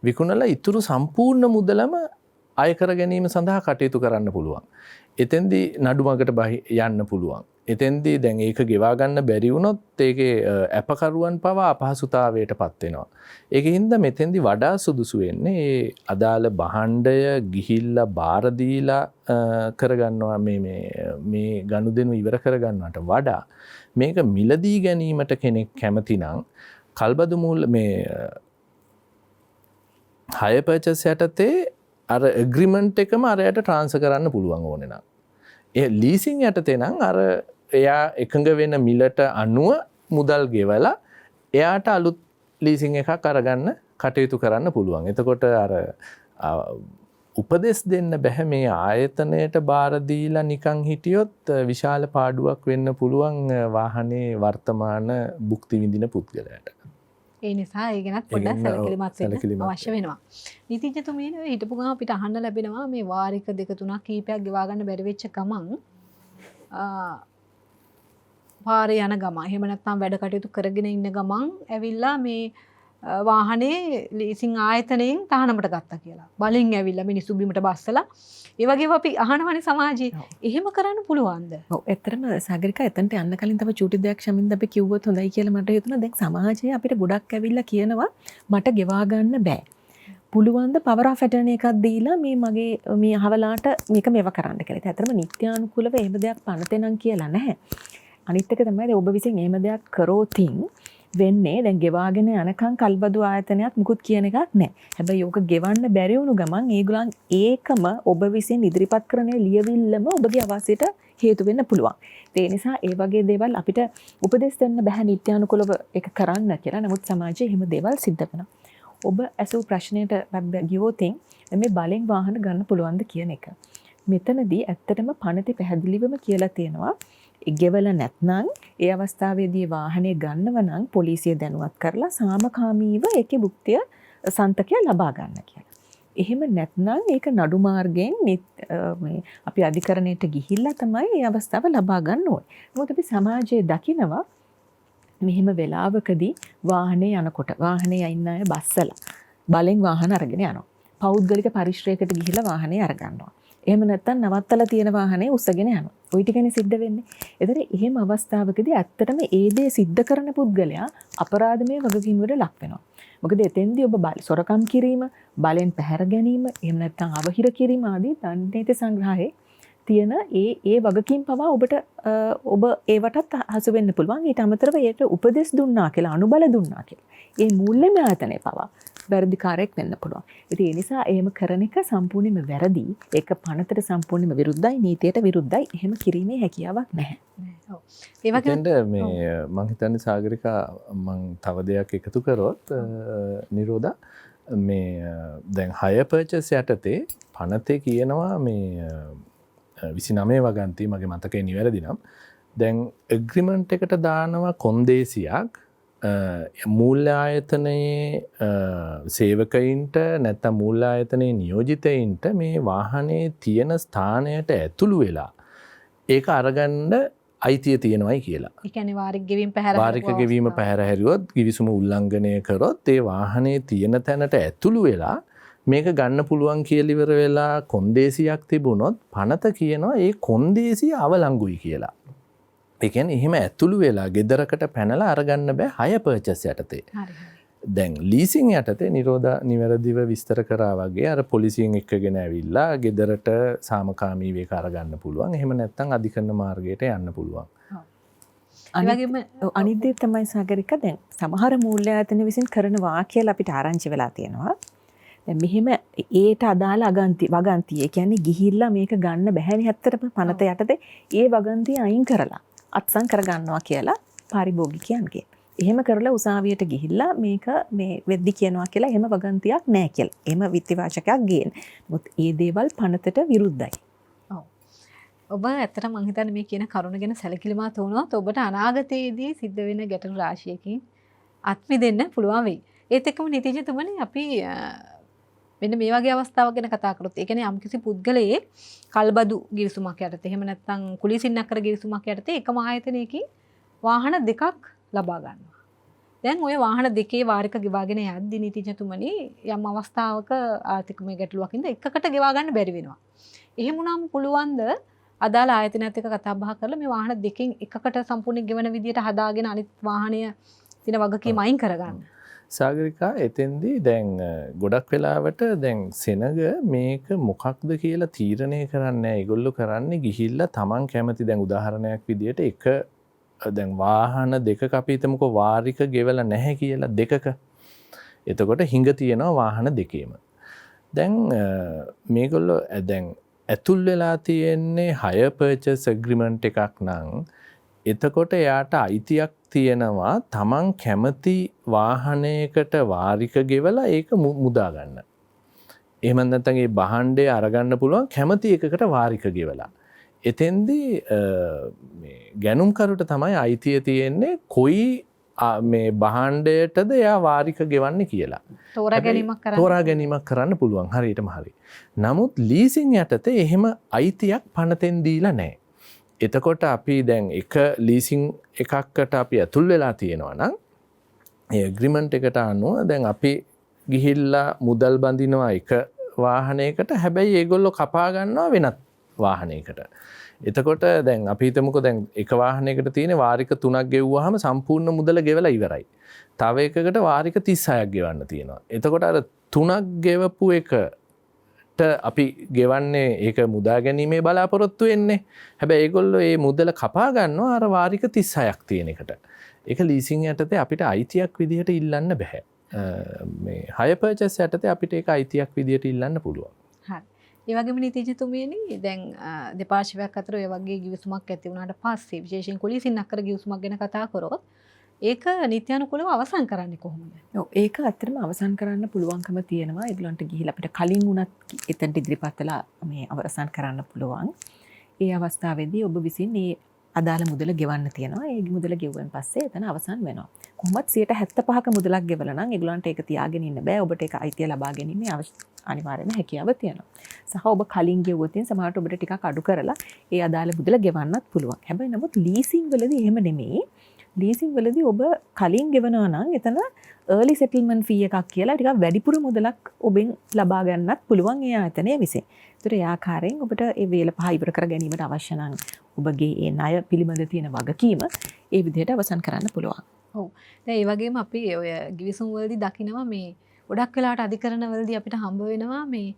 විකුණලා ඉතුරු සම්පූර්ණ මුදලම අය කර ගැනීම සඳහා කටයුතු කරන්න පුළුවන්. එතෙන්දී නඩුමකට යන්න පුළුවන්. එතෙන්දී දැන් ඒක ගෙවා ගන්න බැරි වුණොත් ඒකේ අපකරුවන් පවා අපහසුතාවයටපත් වෙනවා. ඒකින්ද මෙතෙන්දී වඩා සුදුසු වෙන්නේ මේ අදාළ භාණ්ඩය ගිහිල්ලා බාර දීලා කරගන්නවා මේ ගනුදෙනු ඉවර කරගන්නවට වඩා මේක මිලදී ගැනීමට කෙනෙක් කැමති නම් කල්බදු මූල්‍ය මේ හයර් පර්චේස් යටතේ අර ඇග්‍රීමන්ට් එකම අරයට ට්‍රාන්ස්ෆර් කරන්න පුළුවන් ඕනේ නම්. ඒ ලීසින් යටතේ නම් අර එයා එකඟ වෙන මිලට අනුව මුදල් ගෙවලා එයාට අලුත් ලීසින් එකක් අරගන්න කටයුතු කරන්න පුළුවන්. එතකොට අර උපදෙස් දෙන්න බෑ මේ ආයතනයට බාර දීලා නිකන් හිටියොත් විශාල පාඩුවක් වෙන්න පුළුවන් වාහනේ වර්තමාන භුක්ති විඳින පුද්ගලයාට. ඒ නිසා ඒ ගැනත් පොඩ්ඩක් සැලකිලිමත් වෙන්න අවශ්‍ය වෙනවා. නීතිඥතුමියනේ හිටපු ගමන් අපිට අහන්න ලැබෙනවා මේ වාරික දෙක තුනක් කීපයක් ගෙවා ගන්න බැරි වෙච්ච ගමන් පාරේ යන ගමන් එහෙම නැත්නම් වැඩ කටයුතු කරගෙන ඉන්න ගමන් ඇවිල්ලා මේ වාහනේ ලීසින් ආයතනයෙන් තහනමට ගත්තා කියලා. බලෙන් ඇවිල්ලා මිනිස්සු බිමට බස්සලා ඒ වගේම අපි අහනවනේ සමාජයේ එහෙම කරන්න පුළුවන්ද? ඔව් ඇත්තටම සාගරිකා එතනට යන්න කලින් තව චූටි දෙයක් ශමින්ද අපි කිව්වොත් හොඳයි කියලා මට හිතුණා. දැන් සමාජයේ අපිට ගොඩක් ඇවිල්ලා කියනවා මට ගෙවා ගන්න බෑ. පුළුවන් ද පවර් ඔෆ් ඇටර්නි එකක් දීලා මේ මගේ මේ අහවලාට මේක මේව කරන්න කියලා. ඒත් ඇත්තටම නිත්‍යානුකූලව එහෙම දෙයක් පනතේ නම් කියලා නැහැ. අනිත් එක තමයි ඔබ විසින් එහෙම දෙයක් කරෝතින් වෙන්නේ දැන් ගෙවාගෙන යනකම් කල්බදු ආයතනයක් මුකුත් කියන එකක් නැහැ. හැබැයි ඕක ගෙවන්න බැරි වුණු ගමන් ඒගොල්ලන් ඒකම ඔබ විසින් ඉදිරිපත් කරන ලියවිල්ලම ඔබගේ අවාසියට හේතු වෙන්න පුළුවන්. ඒ නිසා ඒ වගේ දේවල් අපිට උපදෙස් දෙන්න බෑ නිත්‍යානුකූලව ඒක කරන්න කියලා. නමුත් සමාජයේ එහෙම දේවල් සිද්ධ වෙනවා. ඔබ ඇසූ ප්‍රශ්නයට ගියොතින් මේ බලෙන් වාහන ගන්න පුළුවන්ද කියන එක. මෙතනදී ඇත්තටම පනති පැහැදිලිවම කියලා තියෙනවා. ගෙවල නැත්නම් ඒ අවස්ථාවේදී වාහනේ ගන්නව නම් පොලිසිය දැනුවත් කරලා සාමකාමීව ඒකේ භුක්තිය සන්තකය ලබා ගන්න කියලා. එහෙම නැත්නම් ඒක නඩු මාර්ගයෙන් අපි අධිකරණයට ගිහිල්ලා තමයි මේ අවස්ථාව ලබා ගන්න ඕනේ. මොකද අපි සමාජයේ දකිනවා මෙහෙම වෙලාවකදී වාහනේ යනකොට වාහනේ ඉන්න අය බස්සලා බලෙන් වාහන අරගෙන යනවා. පෞද්ගලික පරිශ්‍රයකට ගිහිල්ලා වාහනේ අරගන්නවා. එහෙම නැත්නම් නවත්තලා තියෙන වාහනේ උස්සගෙන යනවා. ওই ටිකනේ සිද්ධ වෙන්නේ. ඒතර එහෙම අවස්ථාවකදී ඇත්තටම ඒ දේ සිද්ධ කරන පුද්ගලයා අපරාධමය වගකීම් වලට ලක් වෙනවා. මොකද එතෙන්දී ඔබ සොරකම් කිරීම, බලෙන් පැහැර ගැනීම, එහෙම නැත්නම් අවහිර කිරීම ආදී දණ්ඩනීති සංග්‍රහයේ තියෙන ඒ වගකීම් පවා ඔබ ඒවටත් හසු වෙන්න පුළුවන්. ඊට අමතරව ඒකට උපදෙස් දුන්නා කියලා, අනුබල දුන්නා කියලා. ඒ මූල්‍යම ආයතනය පවා වැරදිකාරයෙක් වෙන්න පුළුවන්. ඉතින් ඒ නිසා එහෙම කරන එක සම්පූර්ණයෙන්ම වැරදි. ඒක පනතට සම්පූර්ණයෙන්ම විරුද්ධයි, නීතියට විරුද්ධයි. එහෙම කිරීමේ හැකියාවක් නැහැ. ඔව්. ඒ වගේම මේ මං හිතන්නේ සාගරිකා මං තව දෙයක් එකතු කරොත් නිරෝධා මේ දැන් හය පර්චස් යටතේ පනතේ කියනවා මේ 29 වගන්ති මගේ මතකේ නිවැරදි නම් දැන් එග්‍රිමන්ට් එකට දානවා කොන්දේසියක් මූල්‍ය ආයතනයේ සේවකයින්ට නැත්නම් මූල්‍ය ආයතනයේ නියෝජිතයින්ට මේ වාහනේ තියෙන ස්ථානයට ඇතුළු වෙලා ඒක අරගන්න අයිතිය තියෙනවයි කියලා. ඒ කියන්නේ වාරික ගෙවීම පැහැර වාරික ගෙවීම පැහැර හැරියොත් කිවිසුම උල්ලංඝනය කරොත් ඒ වාහනේ තියෙන තැනට ඇතුළු වෙලා මේක ගන්න පුළුවන් කියලා ඉවර වෙලා කොන්දේසියක් තිබුණොත් පනත කියනවා ඒ කොන්දේසිය අවලංගුයි කියලා. ඒ කියන්නේ එහෙම ඇතුළු වෙලා ගෙදරකට පැනලා අරගන්න බෑ හය පර්චස් යටතේ. දැන් ලීසින් යටතේ නිරෝධ නිවැරදිව විස්තර කරා වගේ අර පොලිසියෙන් එක්කගෙන ඇවිල්ලා ගෙදරට සාමකාමීව ඒක අරගන්න පුළුවන්. එහෙම නැත්නම් අධිකරණ මාර්ගයට යන්න පුළුවන්. අනිත් දේ තමයි සාගරික දැන් සමහර මූල්‍ය ආයතන විසින් කරනවා කියලා අපිට ආරංචි වෙලා තියෙනවා. දැන් මෙහෙම ඒට අදාළ වගන්තිය. ඒ කියන්නේ ගිහිල්ලා මේක ගන්න බැහැනේ ඇත්තටම පනත යටතේ ඒ වගන්තිය අයින් කරලා අත්සන් කරගන්නවා කියලා පාරිභෝගිකයන්ගේ. එහෙම කරලා උසාවියට ගිහිල්ලා මේක මේ වෙද්දි කියනවා කියලා එහෙම වගන්තියක් නැහැ කියලා. එහෙම විත්තිවාචකයක් ගේන. මොකද මේ දේවල් පනතට විරුද්ධයි. ඔව්. ඔබ ඇත්තටම මම හිතන්නේ මේ කියන කරුණ ගැන සැලකිලිමත් වුණොත් ඔබට අනාගතයේදී සිද්ධ වෙන ගැටලු රාශියකින් අත්මිදෙන්න පුළුවන් වෙයි. ඒත් එක්කම නීතිඥතුමනි අපි මෙන්න මේ වගේ අවස්ථාවක් ගැන කතා කරොත් ඒ කියන්නේ යම්කිසි පුද්ගලයෙක් කල්බදු ගිවිසුමක් යටතේ එහෙම නැත්නම් කුලිසින්නක් කර ගිවිසුමක් යටතේ එකම ආයතනයකින් වාහන දෙකක් ලබා ගන්නවා. දැන් ওই වාහන දෙකේ වාරික ගෙවාගෙන යද්දී නීතිඥතුමනි යම් අවස්ථාවක ආර්ථිකමය ගැටලුවකින්ද එකකට ගෙවා ගන්න බැරි වෙනවා. එහෙම වුණාම පුළුවන්ද අදාළ ආයතනයත් එක්ක කතා බහ කරලා මේ වාහන දෙකෙන් එකකට සම්පූර්ණ ගෙවන විදියට හදාගෙන අනිත් වාහනය දින වගකීම් අයින් කරගන්න. සාගරිකා එතෙන්දී දැන් ගොඩක් වෙලාවට දැන් සෙනග මේක මොකක්ද කියලා තීරණය කරන්නේ ඒගොල්ලෝ කරන්නේ ගිහිල්ලා Taman කැමති දැන් උදාහරණයක් විදියට එක දැන් වාහන දෙකක අපි හිතමුකෝ වාරික ගෙවලා නැහැ කියලා දෙකක. එතකොට හිඟ තියෙනවා වාහන දෙකේම. දැන් මේගොල්ලෝ දැන් ඇතුල් වෙලා තියෙන්නේ hire purchase agreement එකක් නම් එතකොට එයාට අයිතියක් තියෙනවා Taman කැමති වාහනයකට වාරික ගෙවලා ඒක මුදා ගන්න. එහෙම නැත්නම් ඒ භාණ්ඩය අරගන්න පුළුවන් කැමති එකකට වාරික ගෙවලා. එතෙන්දී මේ ගැනුම්කරුට තමයි අයිතිය තියෙන්නේ කොයි මේ භාණ්ඩයටද එයා වාරික ගෙවන්නේ කියලා. තෝරා ගැනීමක් කරන්න පුළුවන් හරියටම හරි. නමුත් ලීසින් යටතේ එහෙම අයිතියක් පනතෙන් දීලා නැහැ. එතකොට අපි දැන් එක ලීසින් එකකට අපි ඇතුල් වෙලා තියෙනවා නම් ඒ ඇග්‍රීමන්ට් එකට අනුව දැන් අපි ගිහිල්ලා මුදල් බඳිනවා එක වාහනයකට හැබැයි ඒගොල්ලෝ කපා ගන්නවා වෙනත් වාහනයකට. එතකොට දැන් අපි හිතමුකෝ දැන් එක වාහනයකට තියෙන වාරික 3ක් ගෙවුවාම සම්පූර්ණ මුදල ගෙවලා ඉවරයි. තව එකකට වාරික 36ක් ගෙවන්න තියෙනවා. එතකොට අර 3ක් ගෙවපු එකට අපි ගෙවන්නේ ඒක මුදා ගැනීමේ බලාපොරොත්තු වෙන්නේ. හැබැයි ඒගොල්ලෝ මේ මුදල කපා ගන්නවා අර වාරික 36ක් තියෙන එකට. ඒක ලීසින් යටතේ අපිට අයිතියක් විදිහට ඉල්ලන්න බෑ. මේ hire purchase යටතේ අපිට ඒක අයිතියක් විදිහට ඉල්ලන්න පුළුවන්. හරි. ඒ වගේම නීතිඥතුමියනි දැන් දෙපාර්ශ්වයක් අතර ඔය වගේ ගිවිසුමක් ඇති වුණාට පස්සේ විශේෂයෙන් කුලිසින් අක්කර ගිවිසුමක් ගැන කතා කරොත් ඒක නිත්‍යානුකූලව අවසන් කරන්නේ කොහොමද? ඔව් ඒක ඇත්තටම අවසන් කරන්න පුළුවන්කම තියෙනවා. ඒගොල්ලන්ට ගිහිල්ලා අපිට කලින් උනත් එතනට ඉදිරිපත් වෙලා මේ අවසන් කරන්න පුළුවන්. ඒ අවස්ථාවේදී ඔබ විසින් මේ අදාළ මුදල ගෙවන්න තියෙනවා. ඒ මුදල ගෙවුවෙන් පස්සේ එතන අවසන් වෙනවා. කොහොමත් 75%ක මුදලක් ගෙවලා නම් ඒගොල්ලන්ට ඒක තියාගෙන ඉන්න බෑ. ඔබට ඒක අයිතිය ලබා ගැනීමේ අනිවාර්යයෙන්ම හැකියාව තියෙනවා. සහ ඔබ කලින් ගෙවුවොත් සමහරට ඔබට ටිකක් අඩු කරලා ඒ අදාළ මුදල ගෙවන්නත් පුළුවන්. හැබැයි නමුත් ලීසින් වලදී එහෙම නෙමෙයි. ලීසින් වලදී ඔබ කලින් ගෙවනවා නම් එතන early settlement fee එකක් කියලා ටිකක් වැඩිපුර මුදලක් ඔබෙන් ලබා ගන්නත් පුළුවන් ඒ ආයතනය විසින්. ඒතර ඒ ආකාරයෙන් ඔබට ඒ වේල පහ ඉවර කර ගැනීමට අවශ්‍ය නම් ඔබගේ ඒ ණය පිළිබඳ තියෙන වගකීම ඒ විදිහට අවසන් කරන්න පුළුවන්. ඔව්. දැන් ඒ වගේම අපි ඔය ගිවිසුම් වලදී දකිනවා මේ ගොඩක් වෙලාවට අධිකරණ වලදී අපිට හම්බ වෙනවා මේ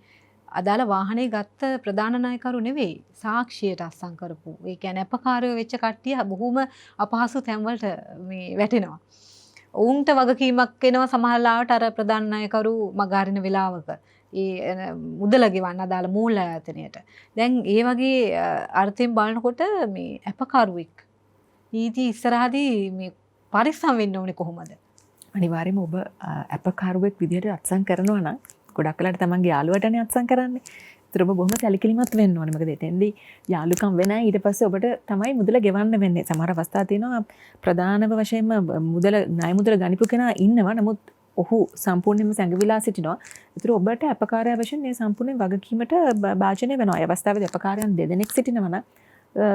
අදාළ වාහනේ ගත්ත ප්‍රධාන නායකරු නෙවෙයි සාක්ෂියට අත්සන් කරපු. ඒ කියන්නේ අපකාරයෝ වෙච්ච කට්ටිය බොහොම අපහසු තැන්වලට මේ වැටෙනවා. ඔවුන්ට වගකීමක් එනවා සමහරවිට අර ප්‍රධාන නායකරු මගහරින වෙලාවක. ඒ මුදල ගෙවන්න අදාළ මූල්‍ය ආයතනයට. දැන් ඒ වගේ අර්ථයෙන් බලනකොට මේ අපකාරුවෙක් නීති ඉස්සරහදී මේ පරිස්සම් වෙන්න ඕනේ කොහොමද? අනිවාර්යයෙන්ම ඔබ අපකාරුවෙක් විදිහට අත්සන් කරනවා නම් ගොඩක් වෙලාට තමන්ගේ යාළුවටනේ අත්සන් කරන්නේ. ඒතර ඔබ බොහොම සැලකිලිමත් වෙන්න ඕනේ. මොකද එතෙන්දී යාළුකම් වෙනයි ඊට පස්සේ ඔබට තමයි මුදල ගෙවන්න වෙන්නේ. සමහර අවස්ථා තියෙනවා ප්‍රධානම වශයෙන්ම මුදල ණය මුදල ගනිපු කෙනා ඉන්නවා. නමුත් ඔහු සම්පූර්ණයෙන්ම සැඟවිලා සිටිනවා. ඒතර ඔබට අපකාරය වශයෙන් මේ සම්පූර්ණ වගකීමට භාජනය වෙනවා. ඒ අවස්ථාවේදී අපකාරයන් දෙදෙනෙක් සිටිනවා නම්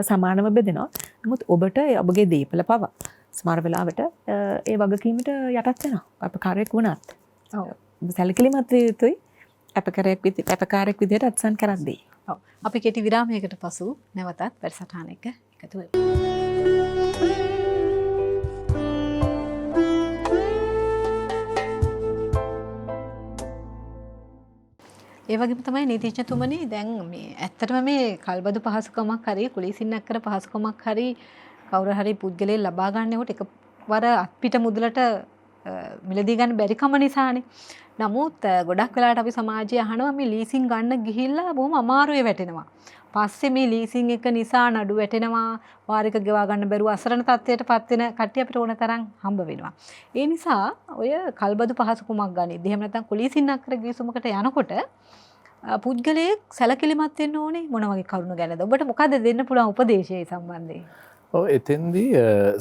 සමානව බෙදෙනවා. නමුත් ඔබට ඔබගේ දීපල පවා සමහර වෙලාවට ඒ වගකීමට යටත් වෙනවා. අපකාරයක් වුණත්. ඔව්. සැලකිලිමත් විය යුතුයි. අපකාරයක් විදිහට අත්සන් කරද්දී. ඔව්. අපි කෙටි විරාමයකට පසු නැවතත් වැඩසටහන එක එකතු වෙමු. ඒ වගේම තමයි නීතිඥතුමනි දැන් මේ ඇත්තටම මේ කල්බදු පහසුකමක් හරි කුලීසින්නක් කර පහසුකමක් හරි කවුරු හරි පුද්ගලයෙක් ලබා ගන්නකොට එකවර අත්පිට මුදලට මිලදී ගන්න බැරි කම නිසානේ. නමුත් ගොඩක් වෙලාවට අපි සමාජයේ අහනවා මේ ලීසින් ගන්න ගිහිල්ලා බොහොම අමාරුවේ වැටෙනවා. පස්සේ මේ ලීසින් එක නිසා නඩු වැටෙනවා, වාරික ගෙවා ගන්න බැරුව අසරණ තත්ත්වයටපත් වෙන කට්ටිය අපිට ඕන තරම් හම්බ වෙනවා. ඒ නිසා ඔය කල්බදු පහසුකමක් ගනිද්දී එහෙම නැත්නම් කුලීසින්නක් කර ගිවිසුමකට යනකොට පුද්ගලයෙක් සැලකිලිමත් වෙන්න ඕනේ මොන වගේ කරුණු ගැනද? ඔබට මොකද දෙන්න පුළුවන් උපදේශය සම්බන්ධයෙන්? ඔව් එතෙන්දී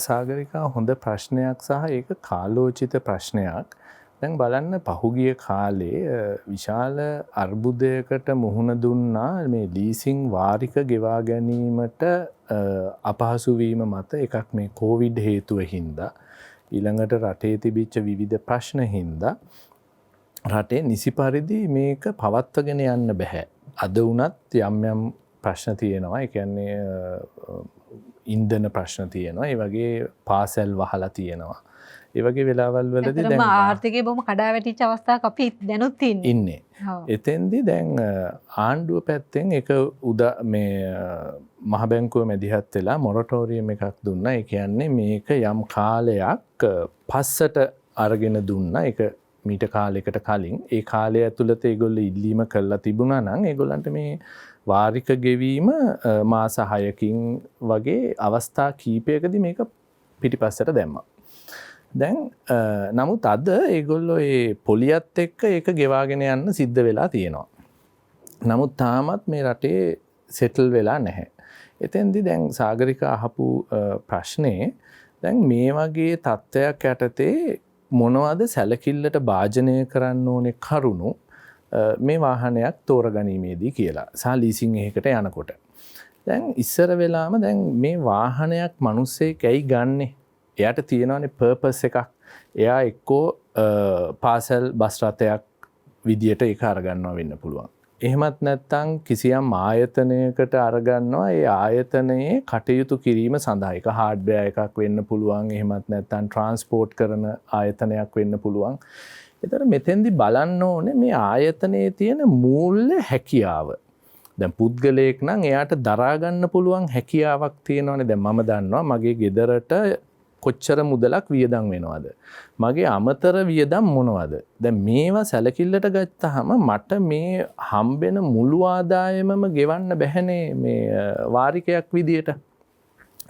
සාගරිකා හොඳ ප්‍රශ්නයක් සහ ඒක කාලෝචිත ප්‍රශ්නයක්. දැන් බලන්න පහුගිය කාලේ විශාල අර්බුදයකට මුහුණ දුන්නා මේ ලීසින් වාරික ගෙවා ගැනීමට අපහසු වීම මත එකක් මේ කොවිඩ් හේතුව හින්දා ඊළඟට රටේ තිබිච්ච විවිධ ප්‍රශ්න හින්දා රටේ නිසි පරිදි මේක පවත්වගෙන යන්න බෑ. අද වුණත් යම් යම් ප්‍රශ්න තියෙනවා. ඒ කියන්නේ ඉන්ධන ප්‍රශ්න තියෙනවා. ඒ වගේ පාසල් වහලා තියෙනවා. ඒ වගේ වෙලාවල් වලදී දැන් ආර්ථිකය බොහොම කඩා වැටිච්ච අවස්ථාවක් අපි දැනුත් ඉන්නේ. එතෙන්දී දැන් ආණ්ඩුව පැත්තෙන් එක මහ බැංකුව මැදිහත් වෙලා මොරටෝරියම් එකක් දුන්නා. ඒ කියන්නේ මේක යම් කාලයක් පස්සට අරගෙන දුන්නා. ඒක මීට කාලයකට කලින් ඒ කාලය ඇතුළත ඒගොල්ලෝ ඉල්ලීම කරලා තිබුණා නම් ඒගොල්ලන්ට මේ වාරික ගෙවීම මාස 6කින් වගේ අවස්ථා කීපයකදී මේක පිටිපස්සට දැම්මා. දැන් නමුත් අද ඒගොල්ලෝ ඒ පොලියත් එක්ක ඒක ගෙවාගෙන යන්න සිද්ධ වෙලා තියෙනවා. නමුත් තාමත් මේ රටේ සෙටල් වෙලා නැහැ. එතෙන්දී දැන් සාගරික අහපු ප්‍රශ්නේ දැන් මේ වගේ තත්ත්වයක් යටතේ මොනවද සැලකිල්ලට භාජනය කරන්න ඕනේ කරුණු මේ වාහනයක් තෝරගැනීමේදී කියලා. සහ ලීසින් එකකට යනකොට. දැන් ඉස්සර වෙලාම දැන් මේ වාහනයක් මිනිස්සෙක් ඇයි ගන්නෙ? එයාට තියෙනවානේ පර්පස් එකක්. එයා එක්කෝ පාසල් බස් රථයක් විදියට ඒක අරගන්නවා වෙන්න පුළුවන්. එහෙමත් නැත්නම් කිසියම් ආයතනයකට අරගන්නවා ඒ ආයතනයේ කටයුතු කිරීම සඳහා. ඒක හાર્ඩ්වෙයාර් එකක් වෙන්න පුළුවන්. එහෙමත් නැත්නම් ට්‍රාන්ස්පෝර්ට් කරන ආයතනයක් වෙන්න පුළුවන්. ඒතර මෙතෙන්දි බලන්න ඕනේ මේ ආයතනයේ තියෙන මූල්‍ය හැකියාව. දැන් පුද්ගලයෙක් නම් එයාට දරා ගන්න පුළුවන් හැකියාවක් තියෙනවානේ. දැන් මම දන්නවා මගේ ගෙදරට කොච්චර මුදලක් වියදම් වෙනවද? මගේ අමතර වියදම් මොනවද? දැන් මේවා සැලකිල්ලට ගත්තාම මට මේ හම්බෙන මුළු ආදායමම ගෙවන්න බැහැනේ මේ වාරිකයක් විදියට.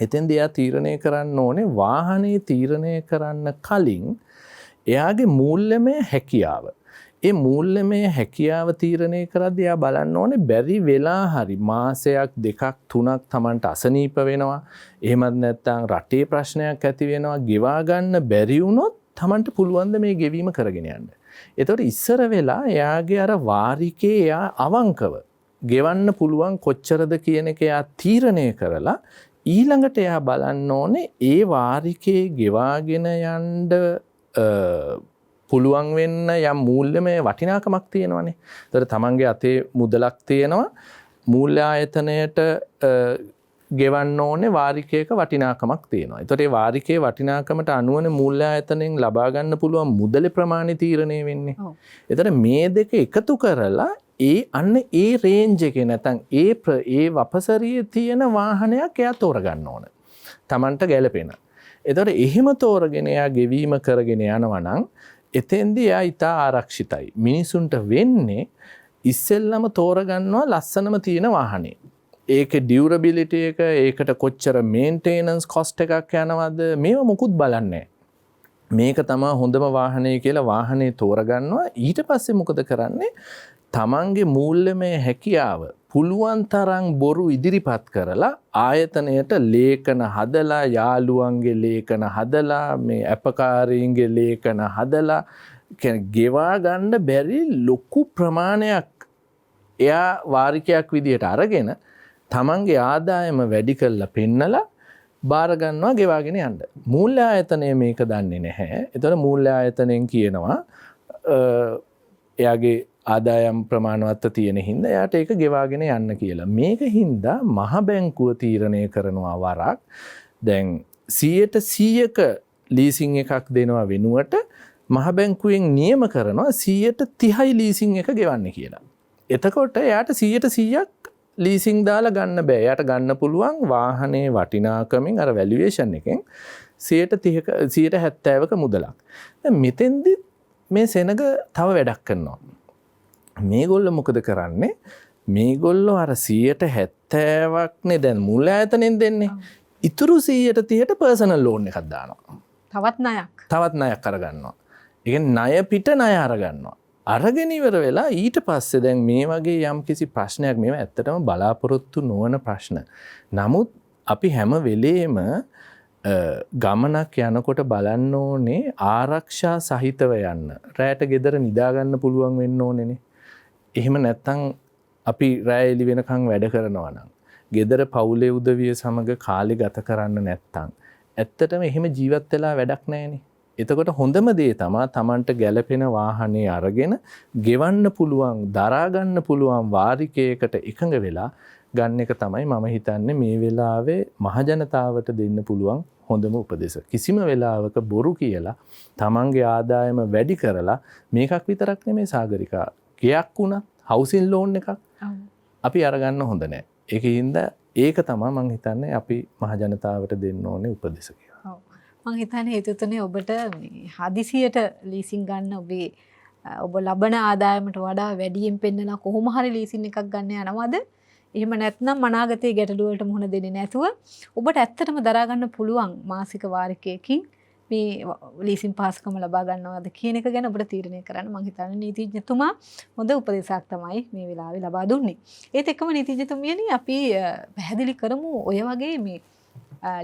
එතෙන්දී එයා තීරණය කරන්න ඕනේ වාහනේ තීරණය කරන්න කලින් එයාගේ මූල්‍යමය හැකියාව. ඒ මූල්‍යමය හැකියාව තීරණය කරද්දී එයා බලන්න ඕනේ බැරි වෙලා හරි මාසයක් දෙකක් තුනක් Tamanට අසනීප වෙනවා. එහෙමත් නැත්නම් රටේ ප්‍රශ්නයක් ඇති වෙනවා. ගෙවා ගන්න බැරි වුණොත් Tamanට පුළුවන් ද මේ ගෙවීම කරගෙන යන්න. එතකොට ඉස්සර වෙලා එයාගේ අර වාරිකේ එයා අවංකව ගෙවන්න පුළුවන් කොච්චරද කියන එක එයා තීරණය කරලා ඊළඟට එයා බලන්න ඕනේ ඒ වාරිකේ ගෙවාගෙන යන්න පුළුවන් වෙන්න යම් මූල්‍යමය වටිනාකමක් තියෙනවානේ. ඒතර තමන්ගේ අතේ මුදලක් තියෙනවා මූල්‍ය ආයතනයට ගෙවන්න ඕනේ වාරිකයක වටිනාකමක් තියෙනවා. ඒතර ඒ වාරිකේ වටිනාකමට අනුවනේ මූල්‍ය ආයතනයෙන් ලබා ගන්න පුළුවන් මුදලේ ප්‍රමාණය තීරණය වෙන්නේ. ඒතර මේ දෙක එකතු කරලා ඒ රේන්ජ් එකේ නැත්නම් ඒ වපසරියේ තියෙන වාහනයක් එයා තෝරගන්න ඕන. Tamanට ගැළපෙන. ඒතර එහෙම තෝරගෙන එයා ගෙවීම කරගෙන යනවා නම් එතෙන්දී එයා ඊට ආරක්ෂිතයි. මිනිසුන්ට වෙන්නේ ඉස්සෙල්ලම තෝරගන්නවා ලස්සනම තියෙන වාහනේ. ඒකේ ඩියුරබිලිටි එක, ඒකට කොච්චර මේන්ටේනන්ස් කොස්ට් එකක් යනවද මේව මොකුත් බලන්නේ මේක තමයි හොඳම වාහනේ කියලා වාහනේ තෝරගන්නවා. ඊට පස්සේ මොකද කරන්නේ? තමන්ගේ මූල්‍යමය හැකියාව පුළුවන් තරම් බොරු ඉදිරිපත් කරලා ආයතනයට ලේඛන හදලා යාළුවන්ගේ ලේඛන හදලා මේ අපකාරීන්ගේ ලේඛන හදලා ගෙවා ගන්න බැරි ලොකු ප්‍රමාණයක් එයා වාරිකයක් විදියට අරගෙන තමන්ගේ ආදායම වැඩි කරලා පෙන්නලා බාර ගන්නවා ගෙවාගෙන යන්න. මූල්‍ය ආයතනය මේක දන්නේ නැහැ. ඒතකොට මූල්‍ය ආයතනයෙන් කියනවා එයාගේ ආදායම් ප්‍රමාණවත් තියෙන හින්දා එයාට ඒක ගෙවාගෙන යන්න කියලා. මේක හින්දා මහ බැංකුව තීරණය කරනවා වරක් දැන් 100%ක ලීසින් එකක් දෙනවා වෙනුවට මහ බැංකුවෙන් නියම කරනවා 130යි ලීසින් එක ගෙවන්න කියලා. එතකොට එයාට 100%ක් ලීසින් දාලා ගන්න බෑ. එයාට ගන්න පුළුවන් වාහනේ වටිනාකමින් අර වැලියේෂන් එකෙන් 170ක මුදලක්. දැන් මෙතෙන්දි මේ සෙනග තව වැඩක් කරනවා. මේගොල්ලෝ මොකද කරන්නේ? මේගොල්ලෝ අර 70%ක්නේ දැන් මූල්‍ය ආයතනෙන් දෙන්නේ. ඉතුරු 130ට පර්සනල් ලෝන් එකක් දානවා. තවත් ණයක් අරගන්නවා. ඒ කියන්නේ ණය පිට ණය අරගන්නවා. අරගෙන ඉවර වෙලා ඊට පස්සේ දැන් මේ වගේ යම් කිසි ප්‍රශ්නයක් මේවා ඇත්තටම බලාපොරොත්තු නොවන ප්‍රශ්න. නමුත් අපි හැම වෙලේම ගමනක් යනකොට බලන්න ඕනේ ආරක්ෂා සහිතව යන්න. රැයට ගෙදර නිදා ගන්න පුළුවන් වෙන්න ඕනේනේ. එහෙම නැත්නම් අපි රැය එළි වෙනකන් වැඩ කරනවා නම් ගෙදර පවුලේ උදවිය සමග කාලේ ගත කරන්න නැත්නම් ඇත්තටම එහෙම ජීවත් වෙලා වැඩක් නැහැනේ. එතකොට හොඳම දේ තමයි Tamanට ගැළපෙන වාහනේ අරගෙන ගෙවන්න පුළුවන්, දරා ගන්න පුළුවන් වාරිකයකට එකඟ වෙලා ගන්න එක තමයි මම හිතන්නේ මේ වෙලාවේ මහජනතාවට දෙන්න පුළුවන් හොඳම උපදෙස. කිසිම වෙලාවක බොරු කියලා Tamanගේ ආදායම වැඩි කරලා මේකක් විතරක් නෙමෙයි සාගරිකා. ගයක් වුණත් හවුසින් ලෝන් එකක් අපි අරගන්න හොඳ නැහැ. ඒකින්ද ඒක තමයි මම හිතන්නේ අපි මහජනතාවට දෙන්න ඕනේ උපදෙස කියලා. ඔව්. මම හිතන්නේ හේතු තුනේ ඔබට මේ හදිසියට ලීසින් ගන්න ඔබ ලබන ආදායමට වඩා වැඩියෙන් පෙන්නලා කොහොම හරි ලීසින් එකක් ගන්න යනවද? එහෙම නැත්නම් අනාගතයේ ගැටලු වලට මුහුණ දෙන්නේ නැතුව ඔබට ඇත්තටම දරා ගන්න පුළුවන් මාසික වාරිකයකින් මේ ලීසින් පාස්කම ලබා ගන්නවද කියන එක ගැන ඔබට තීරණය කරන්න මම හිතන්නේ නීතිඥතුමා හොඳ උපදේශයක් තමයි මේ වෙලාවේ ලබා දුන්නේ. ඒත් එක්කම නීතිඥතුමියනි අපි පැහැදිලි කරමු ඔය වගේ මේ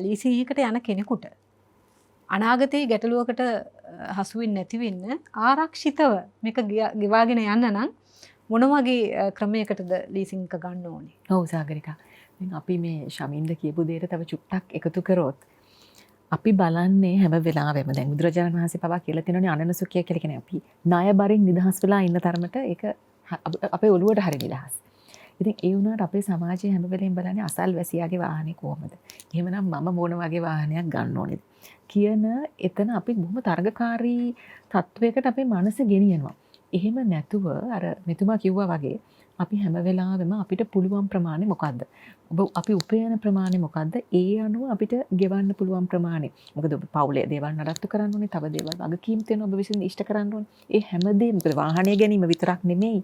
ලීසින් එකට යන කෙනෙකුට අනාගතයේ ගැටලුවකට හසු වෙන්නේ නැති වෙන්න ආරක්ෂිතව මේක ගෙවාගෙන යන්න නම් මොන වගේ ක්‍රමයකටද ලීසින් එක ගන්න ඕනේ? ඔව් සාගරිකා. දැන් අපි මේ ශමින්ද කියපු දෙයට තව චුට්ටක් එකතු කරොත් අපි බලන්නේ හැම වෙලාවෙම දැන් බුදුරජාණන් වහන්සේ පවා කියලා තියෙනනේ අනනසුඛය කියලා කියන්නේ අපි ණය බරින් නිදහස් වෙලා ඉන්න තරමට ඒක අපේ ඔළුවට හරි නිදහස්. ඉතින් ඒ වුණාට අපේ සමාජයේ හැම වෙලෙම බලන්නේ අසල්වැසියාගේ වාහනේ කොහමද? එහෙමනම් මම මොන වගේ වාහනයක් ගන්න ඕනේද? කියන එතන අපි බොහොම තරගකාරී තත්වයකට අපේ මනස ගෙනියනවා. එහෙම නැතුව අර මෙතුමා කිව්වා වගේ අපි හැම වෙලාවෙම අපිට පුළුවන් ප්‍රමාණය මොකද්ද? අපි උපයන ප්‍රමාණය මොකද්ද? ඒ අනුව අපිට ගෙවන්න පුළුවන් ප්‍රමාණය. මොකද ඔබ පවුලේ දේවල් නඩත්තු කරන්න ඕනේ, තව දේවල් වගකීම් තියෙනවා ඔබ විසින් ඉෂ්ට කරන්න ඕනේ. ඒ හැමදේම මොකද වාහනය ගැනීම විතරක් නෙමෙයි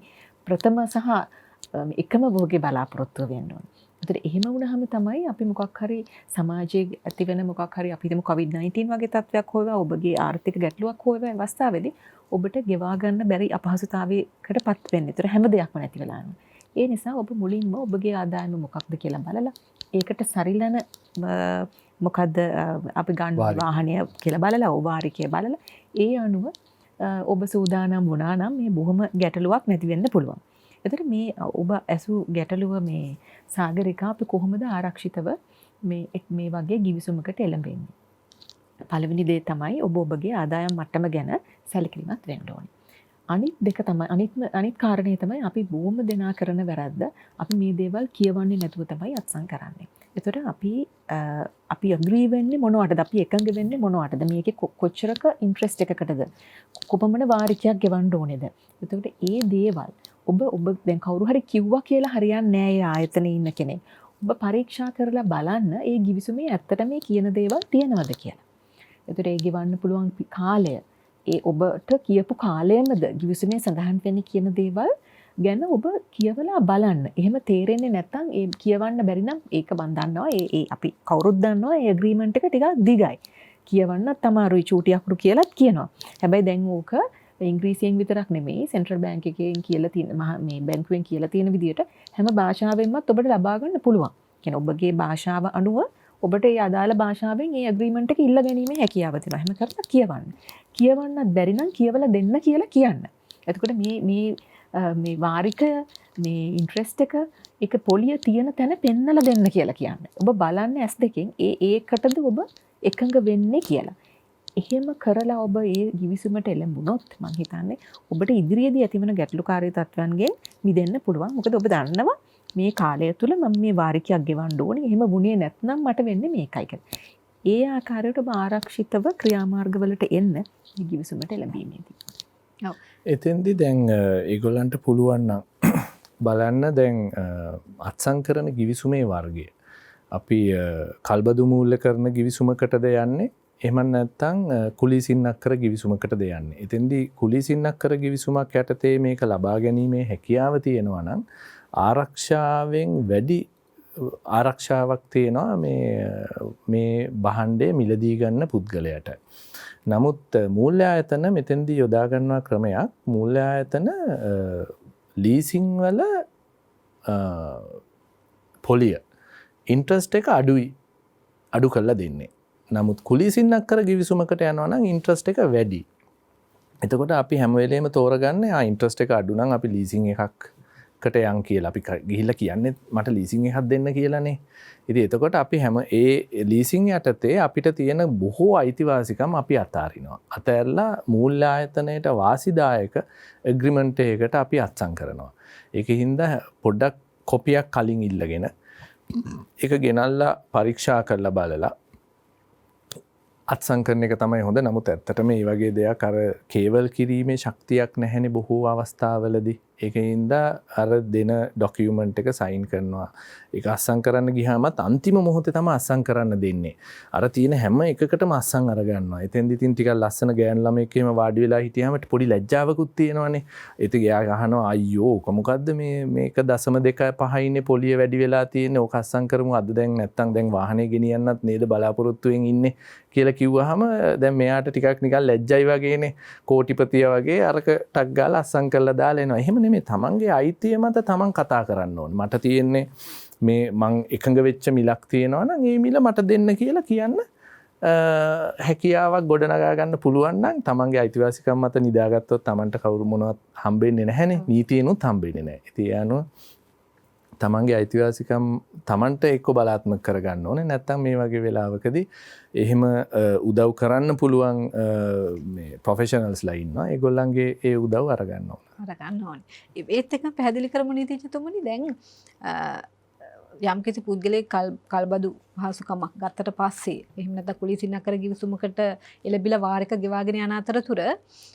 ප්‍රථම සහ එකම භෝගේ බලාපොරොත්තු වෙන්න ඕනේ. ඒතර එහෙම වුණාම තමයි අපි මොකක් හරි සමාජයේ ඇතිවෙන මොකක් හරි අපි හිතමු COVID-19 වගේ තත්ත්වයක් හොයවා ඔබගේ ආර්ථික ගැටලුවක් හොයවා අවස්ථාවේදී ඔබට ගෙවා ගන්න බැරි අපහසුතාවයකටපත් වෙන්නේ. ඒතර හැම දෙයක්ම නැති වෙලා යනවා. ඒ නිසා ඔබ මුලින්ම ඔබගේ ආදායම මොකක්ද කියලා බලලා ඒකට සරිලන මොකද්ද අපි ගන්න වාහනය කියලා බලලා වාරිකය බලලා ඒ අනුව ඔබ සූදානම් වුණා නම් මේ බොහොම ගැටලුවක් නැති වෙන්න පුළුවන්. එතකොට මේ ඔබ ඇසු ගැටලුව මේ සාගරිකා අපි කොහොමද ආරක්ෂිතව මේ වගේ ගිවිසුමකට එළඹෙන්නේ? පළවෙනි දේ තමයි ඔබ ඔබගේ ආදායම් මට්ටම ගැන සැලකිලිමත් වෙන්න ඕනේ. අනිත් දෙක තමයි අනිත් කාරණේ තමයි අපි බොහොම දෙනා කරන වැරද්ද අපි මේ දේවල් කියවන්නේ නැතුව තමයි අත්සන් කරන්නේ. එතකොට අපි අග්‍රී වෙන්නේ මොනවටද? අපි එකඟ වෙන්නේ මොනවටද? මේකේ කොච්චරක ඉන්ට්‍රෙස්ට් එකකටද? කොපමණ වාරිකයක් ගෙවන්න ඕනේද? එතකොට ඒ දේවල් ඔබ දැන් කවුරු හරි කිව්වා කියලා හරියන්නේ නැහැ ඒ ආයතනයේ ඉන්න කෙනෙක්. ඔබ පරීක්ෂා කරලා බලන්න ඒ ගිවිසුමේ ඇත්තට මේ කියන දේවල් තියෙනවද කියලා. එතකොට ඒ ගෙවන්න පුළුවන් කාලය ඒ ඔබට කියපු කාලයමද ගිවිසුමේ සඳහන් වෙන්නේ කියන දේවල් ගැන ඔබ කියවලා බලන්න. එහෙම තේරෙන්නේ නැත්නම් ඒ කියවන්න බැරි නම් ඒක මන් දන්නවා ඒ අපි කවුරුත් දන්නවා ඒ ඇග්‍රීමන්ට් එක ටිකක් දිගයි. කියවන්න තමාරුයි චූටි අකුරු කියලාත් කියනවා. හැබැයි දැන් ඕක ඉංග්‍රීසියෙන් විතරක් නෙමෙයි සෙන්ට්‍රල් බැංක් එකෙන් කියලා තියෙන මේ බැංකුවෙන් කියලා තියෙන විදිහට හැම භාෂාවෙන්මත් ඔබට ලබා ගන්න පුළුවන්. කියන්නේ ඔබගේ භාෂාව අනුව ඔබට ඒ අදාළ භාෂාවෙන් ඒ ඇග්‍රීමන්ට් එක ඉල්ල ගැනීමේ හැකියාව තියෙනවා. එහෙම කරලා කියවන්න. කියවන්නත් බැරි නම් කියවලා දෙන්න කියලා කියන්න. එතකොට මේ වාරිකය මේ ඉන්ට්‍රෙස්ට් එක පොලිය තියෙන තැන පෙන්නලා දෙන්න කියලා කියන්නේ. ඔබ බලන්නේ ඇස් දෙකෙන් ඒකටද ඔබ එකඟ වෙන්නේ කියලා. එහෙම කරලා ඔබ ඒ ගිවිසුමට එළඹුණොත් මම හිතන්නේ ඔබට ඉදිරියේදී ඇතිවන ගැටලුකාරී තත්ත්වයන්ගෙන් මිදෙන්න පුළුවන්. මොකද ඔබ දන්නවා මේ කාලය තුල මම මේ වාරිකයක් ගෙවන්න ඕනේ. එහෙම වුණේ නැත්නම් මට වෙන්නේ මේකයි කියලා. ඒ ආකාරයට ඔබ ආරක්ෂිතව ක්‍රියාමාර්ගවලට එන්න මේ ගිවිසුමට එළඹීමේදී. ඔව්. එතෙන්දි දැන් ඒගොල්ලන්ට පුළුවන් නම් බලන්න දැන් අත්සන් කරන ගිවිසුමේ වර්ගය. අපි කල්බදු මූල්‍ය කරන ගිවිසුමකටද යන්නේ? එහෙම නැත්නම් කුලීසින්නක්කර ගිවිසුමකටද යන්නේ? එතෙන්දි කුලීසින්නක්කර ගිවිසුමක් යටතේ මේක ලබා ගැනීමේ හැකියාව තියෙනවා නම් ආරක්ෂාවෙන් වැඩි ආරක්ෂාවක් තියෙනවා මේ භාණ්ඩය මිලදී ගන්න පුද්ගලයාට. නමුත් මූල්‍ය ආයතන මෙතෙන්දී යොදා ගන්නා ක්‍රමයක් මූල්‍ය ආයතන ලීසින් වල පොලිය ඉන්ට්‍රස්ට් එක අඩු කරලා දෙන්නේ. නමුත් කුලීසින්නක්කර ගිවිසුමකට යනවා නම් ඉන්ට්‍රස්ට් එක වැඩි. එතකොට අපි හැම වෙලේම තෝරගන්නේ ඉන්ට්‍රස්ට් එක අඩු නම් අපි ලීසින් එකකට යන් කියලා. අපි ගිහිල්ලා කියන්නේ මට ලීසින් එකක් දෙන්න කියලානේ. ඉතින් එතකොට අපි හැම ඒ ලීසින් යටතේ අපිට තියෙන බොහෝ අයිතිවාසිකම් අපි අතාරිනවා. අතහැරලා මූල්‍ය ආයතනයට වාසිදායක ඇග්‍රීමන්ට් එකකට අපි අත්සන් කරනවා. ඒකින්ද පොඩ්ඩක් කොපියක් කලින් ඉල්ලගෙන ඒක ගෙනල්ලා පරීක්ෂා කරලා බලලා අත්සන් කරන එක තමයි හොඳ. නමුත් ඇත්තටම මේ වගේ දෙයක් අර කේවල් කිරීමේ ශක්තියක් නැහැනේ බොහෝ අවස්ථාවලදී. ඒකින්ද අර දෙන ඩොකියුමන්ට් එක සයින් කරනවා. ඒක අත්සන් කරන්න ගියාමත් අන්තිම මොහොතේ තමයි අත්සන් කරන්න දෙන්නේ. අර තියෙන හැම එකකටම අත්සන් අර ගන්නවා. එතෙන්දි ඉතින් ටිකක් ලස්සන ගෑනු ළමෙක් එහෙම වාඩි වෙලා හිටියාම පොඩි ලැජ්ජාවකුත් තියෙනවානේ. ඉතින් එයා අහනවා අයියෝ ඔක මොකද්ද මේක 0.5 පොලිය වැඩි වෙලා තියෙන්නේ. ඕක අත්සන් කරමු අද දැන් නැත්තම් දැන් වාහනේ ගෙනියන්නත් නේද බලාපොරොත්තුෙන් ඉන්නේ කියලා කිව්වහම දැන් මෙයාට ටිකක් නිකන් ලැජ්ජයි වගේනේ. කෝටිපතිය වගේ අරක ටක් ගාලා අත්සන් කරලා දාලා එනවා. එහෙම නෙමෙයි තමන්ගේ අයිතිය මත තමන් කතා කරන්න ඕනේ. මට තියෙන්නේ මේ මං එකඟ වෙච්ච මිලක් තියෙනවා නම් ඒ මිල මට දෙන්න කියලා කියන්න හැකියාවක් ගොඩනගා ගන්න පුළුවන් නම් තමන්ගේ අයිතිවාසිකම් මත නිදාගත්තොත් තමන්ට කවුරු මොනවත් හම්බෙන්නේ නැහැනේ. නීතියනොත් හම්බෙන්නේ නැහැ. ඉතින් ඒ අනුව තමන්ගේ අයිතිවාසිකම් තමන්ට එක්ක බලාත්මක කරගන්න ඕනේ. නැත්තම් මේ වගේ වෙලාවකදී එහෙම උදව් කරන්න පුළුවන් මේ ප්‍රොෆෙෂනල්ස්ලා ඉන්නවා. ඒගොල්ලන්ගේ ඒ උදව් අරගන්න ඕනේ. අරගන්න ඕනේ. ඒත් එක්ක පැහැදිලි කරමු නීතිඥතුමනි දැන් යම් කිසි පුද්ගලයෙක් කල්බදු පහසුකමක් ගත්තට පස්සේ එහෙම නැත්නම් කුලීසින්නක්කර ගිවිසුමකට එළබිලා වාරික ගෙවාගෙන යන අතරතුර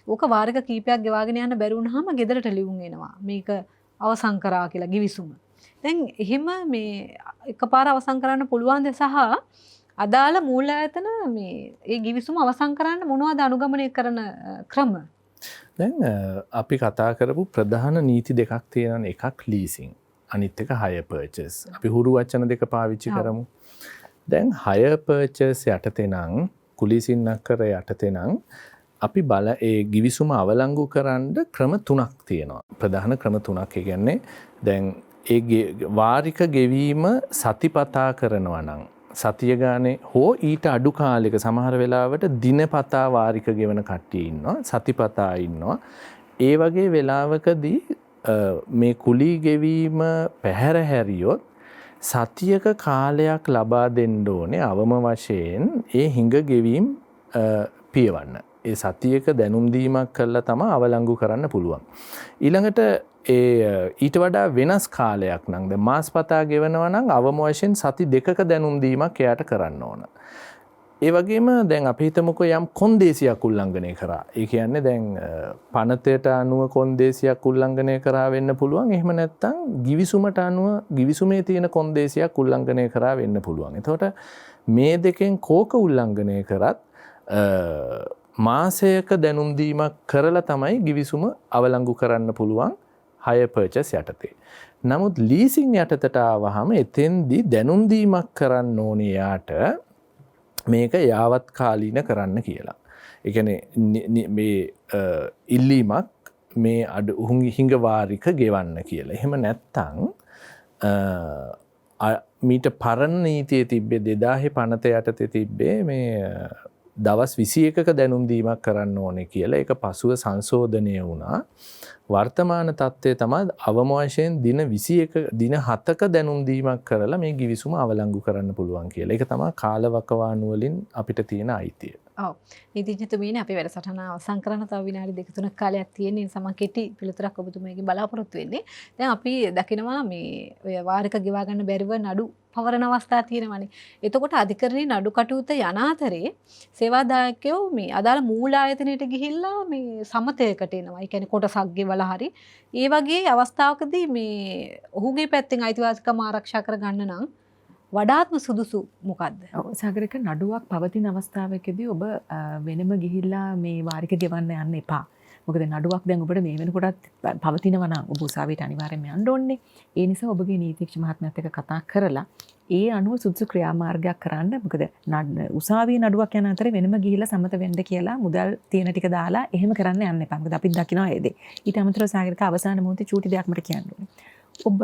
ඕක වාරික කීපයක් ගෙවාගෙන යන්න බැරි වුණාම ගෙදරට ලියුම් එනවා. මේක අවසන් කරා කියලා ගිවිසුම. දැන් එහෙම මේ එකපාර අවසන් කරන්න පුළුවන්ද සහ අදාළ මූල්‍ය ආයතන මේ ඒ ගිවිසුම අවසන් කරන්න මොනවද අනුගමනය කරන ක්‍රම? දැන් අපි කතා කරපු ප්‍රධාන නීති දෙකක් තියෙනවා. එකක් ලීසින් අනිත් එක hire purchase. අපි හුරු වචන දෙක පාවිච්චි කරමු. දැන් hire purchase යටතේ නම් කුලිසින්නක්කර යටතේ නම් අපි ඒ ගිවිසුම අවලංගු කරන්න ක්‍රම 3ක් තියෙනවා. ප්‍රධාන ක්‍රම 3ක්. ඒ කියන්නේ දැන් ඒ වාරික ගෙවීම සතිපතා කරනවා නම් සතිය ගානේ හෝ ඊට අඩු කාලයක සමහර වෙලාවට දිනපතා වාරික ගෙවන කට්ටිය ඉන්නවා. සතිපතා ඉන්නවා. ඒ වගේ වෙලාවකදී මේ කුලී ගෙවීම පැහැර හැරියොත් සතියක කාලයක් ලබා දෙන්න ඕනේ අවම වශයෙන් ඒ හිඟ ගෙවීම පියවන්න. ඒ සතියක දැනුම් දීමක් කළා තමයි අවලංගු කරන්න පුළුවන්. ඊළඟට ඊට වඩා වෙනස් කාලයක් නම් දැන් මාස්පතා ගෙවනවා නම් අවම වශයෙන් සති දෙකක දැනුම් දීමක් එයාට කරන්න ඕන. ඒ වගේම දැන් අපි හිතමුකෝ යම් කොන්දේසියක් උල්ලංඝනය කරා. ඒ කියන්නේ දැන් පනතයට අනුව කොන්දේසියක් උල්ලංඝනය කරා වෙන්න පුළුවන්. එහෙම නැත්නම් ගිවිසුමට අනුව ගිවිසුමේ තියෙන කොන්දේසියක් උල්ලංඝනය කරා වෙන්න පුළුවන්. එතකොට මේ දෙකෙන් කෝක උල්ලංඝනය කරත් මාසයක දැනුම් දීමක් කරලා තමයි ගිවිසුම අවලංගු කරන්න පුළුවන් hire purchase යටතේ. නමුත් leasing යටතට ආවහම එතෙන්දී දැනුම් දීමක් කරන්න ඕනේ යාට මේක යාවත් කාලීන කරන්න කියලා. ඒ කියන්නේ මේ ඉල්ලීමක් මේ හිඟ වාරික ගෙවන්න කියලා. එහෙම නැත්තම් මීට පරණ නීතියේ තිබ්බේ 2000 පනත යටතේ තිබ්බේ මේ දවස් 21ක දැනුම් දීමක් කරන්න ඕනේ කියලා. ඒක පසුව සංශෝධනය වුණා. වර්තමාන තත්ත්වය තමයි අවම වශයෙන් දින 21 දින 7ක දැනුම් දීමක් කරලා මේ ගිවිසුම අවලංගු කරන්න පුළුවන් කියලා. ඒක තමයි කාලවකවානු වලින් අපිට තියෙන අයිතිය. ඔව්. නීතිඥතුමීනේ අපි වැඩසටහන අවසන් කරන තව විනාඩි 2-3ක් කාලයක් තියෙන නිසා මම කෙටි පිළිතුරක් ඔබතුමීගෙන් බලාපොරොත්තු වෙන්නේ. දැන් අපි දකිනවා මේ ඔය වාරික ගෙවා ගන්න බැරිව නඩු පවරන අවස්ථා තියෙනවානේ. එතකොට අධිකරණයේ නඩු කටයුත්ත යන අතරේ සේවාදායකයෝ මේ අදාළ මූල ආයතනයට ගිහිල්ලා මේ සමතයකට එනවා. ඒ කියන්නේ කොටසක් ගෙවලා හරි. ඒ වගේ අවස්ථාවකදී මේ ඔහුගේ පැත්තෙන් අයිතිවාසිකම් ආරක්ෂා කර ගන්න නම් වඩාත්ම සුදුසු මොකද්ද? සාගරික නඩුවක් පවතින අවස්ථාවකදී ඔබ වෙනම ගිහිල්ලා මේ වාරික ගෙවන්න යන්න එපා. මොකද නඩුවක් දැන් ඔබට මේ වෙනකොටත් පවතිනවා නම් ඔබ උසාවියට අනිවාර්යෙන්ම යන්න ඕනේ. ඒ නිසා ඔබගේ නීතිඥ මහත්මයාත් එක්ක කතා කරලා ඒ අනුව සුදුසු ක්‍රියාමාර්ගයක් කරන්න. මොකද උසාවියේ නඩුවක් යන අතරේ වෙනම ගිහිල්ලා සමත වෙන්න කියලා මුදල් තියෙන ටික දාලා එහෙම කරන්න යන්න එපා. මොකද අපිත් දකිනවා ඒ දේ. ඊට අමතරව සාගරික අවසාන මොහොතේ චූටි දෙයක් මට කියන්න ඕනේ. ඔබ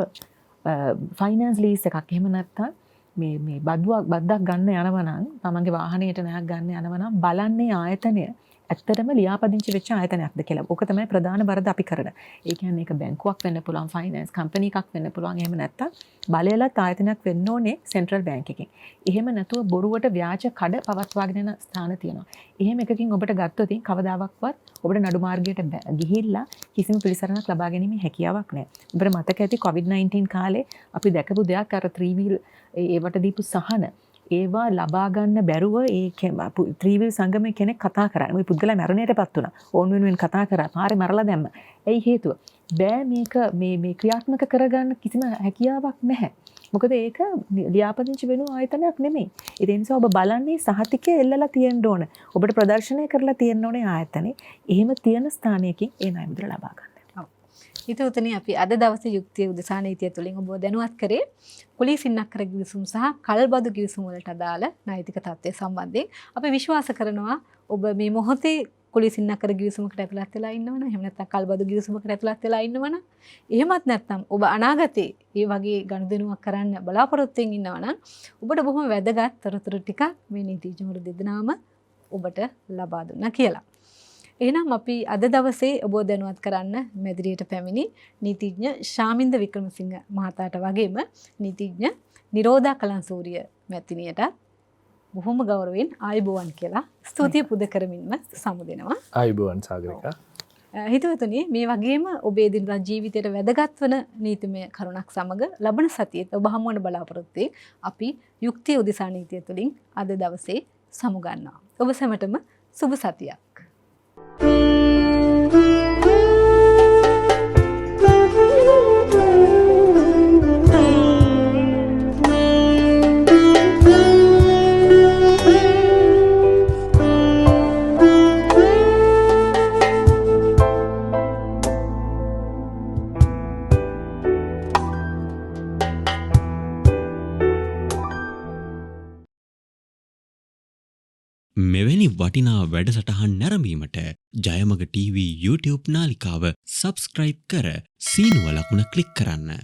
ෆයිනෑන්ස් ලීස් එකක් එහෙම නැත්නම් මේ බද්දක් ගන්න යනවා නම් තමන්ගේ වාහනයට නයක් ගන්න යනවා නම් බලන්නේ ආයතනය ඇත්තටම ලියාපදිංචි වෙච්ච ආයතනයක්ද කියලා. ඕක තමයි ප්‍රධාන වරද අපි කරන. ඒ කියන්නේ ඒක බැංකුවක් වෙන්න පුළුවන්, ෆයිනෑන්ස් කම්පැනි එකක් වෙන්න පුළුවන්. එහෙම නැත්තම් බලයලත් ආයතනයක් වෙන්න ඕනේ සෙන්ට්‍රල් බැංක් එකකින්. එහෙම නැතුව බොරුවට ව්‍යාජ කඩ පවත්වාගෙන යන ස්ථාන තියෙනවා. එහෙම එකකින් ඔබට ගත්තොත් කවදාවත් ඔබට නඩු මාර්ගයට ගිහිල්ලා කිසිම පිළිසරණක් ලබා ගැනීමේ හැකියාවක් නැහැ. ඔබට මතක ඇති COVID-19 කාලේ අපි දැකපු දෙයක් අර 3 wheel ඒවට දීපු සහන ඒවා ලබා ගන්න බැරුව ඒ 3 wheel සංගමයේ කෙනෙක් කතා කරා. මේ පුද්ගලයා මරණයටපත් වුණා. ඕන් වෙනුවෙන් කතා කරා. පාරේ මරලා දැම්ම. ඇයි හේතුව? බෑ මේක මේ ක්‍රියාත්මක කරගන්න කිසිම හැකියාවක් නැහැ. මොකද ඒක ලියාපදිංචි වෙන ආයතනයක් නෙමෙයි. ඒ නිසා ඔබ බලන්නේ සහතිකය එල්ලලා තියෙන්න ඕන. ඔබට ප්‍රදර්ශනය කරලා තියෙන්න ඕනේ ආයතනේ. එහෙම තියෙන ස්ථානයකින් ඒ ණය මුදල ලබා ගන්න. හිතවතුනි අපි අද දවසේ යුක්තිය උදෙසා නීතිය තුළින් ඔබ දැනුවත් කරේ කුලීසින්නක්කර ගිවිසුම් සහ කල්බදු ගිවිසුම් වලට අදාළ නෛතික තත්ත්වය සම්බන්ධයෙන් අපි විශ්වාස කරනවා ඔබ මේ මොහොතේ කුලීසින්නක්කර ගිවිසුමකට ඇතුළත් වෙලා ඉන්නවනම් එහෙම නැත්නම් කල්බදු ගිවිසුමකට ඇතුළත් වෙලා ඉන්නවනම් එහෙමත් නැත්නම් ඔබ අනාගතේ මේ වගේ ගනුදෙනුවක් කරන්න බලාපොරොත්තු වෙමින් ඉන්නවනම් ඔබට බොහොම වැදගත් තොරතුරු ටිකක් මේ නීතිඥවරු දෙදෙනාම ඔබට ලබා දුන්නා කියලා. එහෙනම් අපි අද දවසේ ඔබ දැනුවත් කරන්න මැදිරියට පැමිණි නීතිඥ ශාමින්ද වික්‍රමසිංහ මහතාට වගේම නීතිඥ නිරෝධා කලන්සූරිය මැතිණියට බොහොම ගෞරවයෙන් ආයුබෝවන් කියලා ස්තුතිය පුද කරමින්ම සමු දෙනවා. ආයුබෝවන් සාගරිකා. හිතවතුනි මේ වගේම ඔබේ දිනදා ජීවිතයට වැදගත් වන නීතිමය කරුණක් සමග ලබන සතියේ ඔබ හමු වන බලාපොරොත්තු අපි යුක්තිය උදෙසා නීතිය තුළින් අද දවසේ සමු ගන්නවා. ඔබ සැමටම සුබ සතියක්. මෙවැනි වටිනා වැඩසටහන් නැරඹීමට ජයමග TV YouTube නාලිකාව සබස්ක්‍රයිබ් කර සීනුව ලකුණ ක්ලික් කරන්න.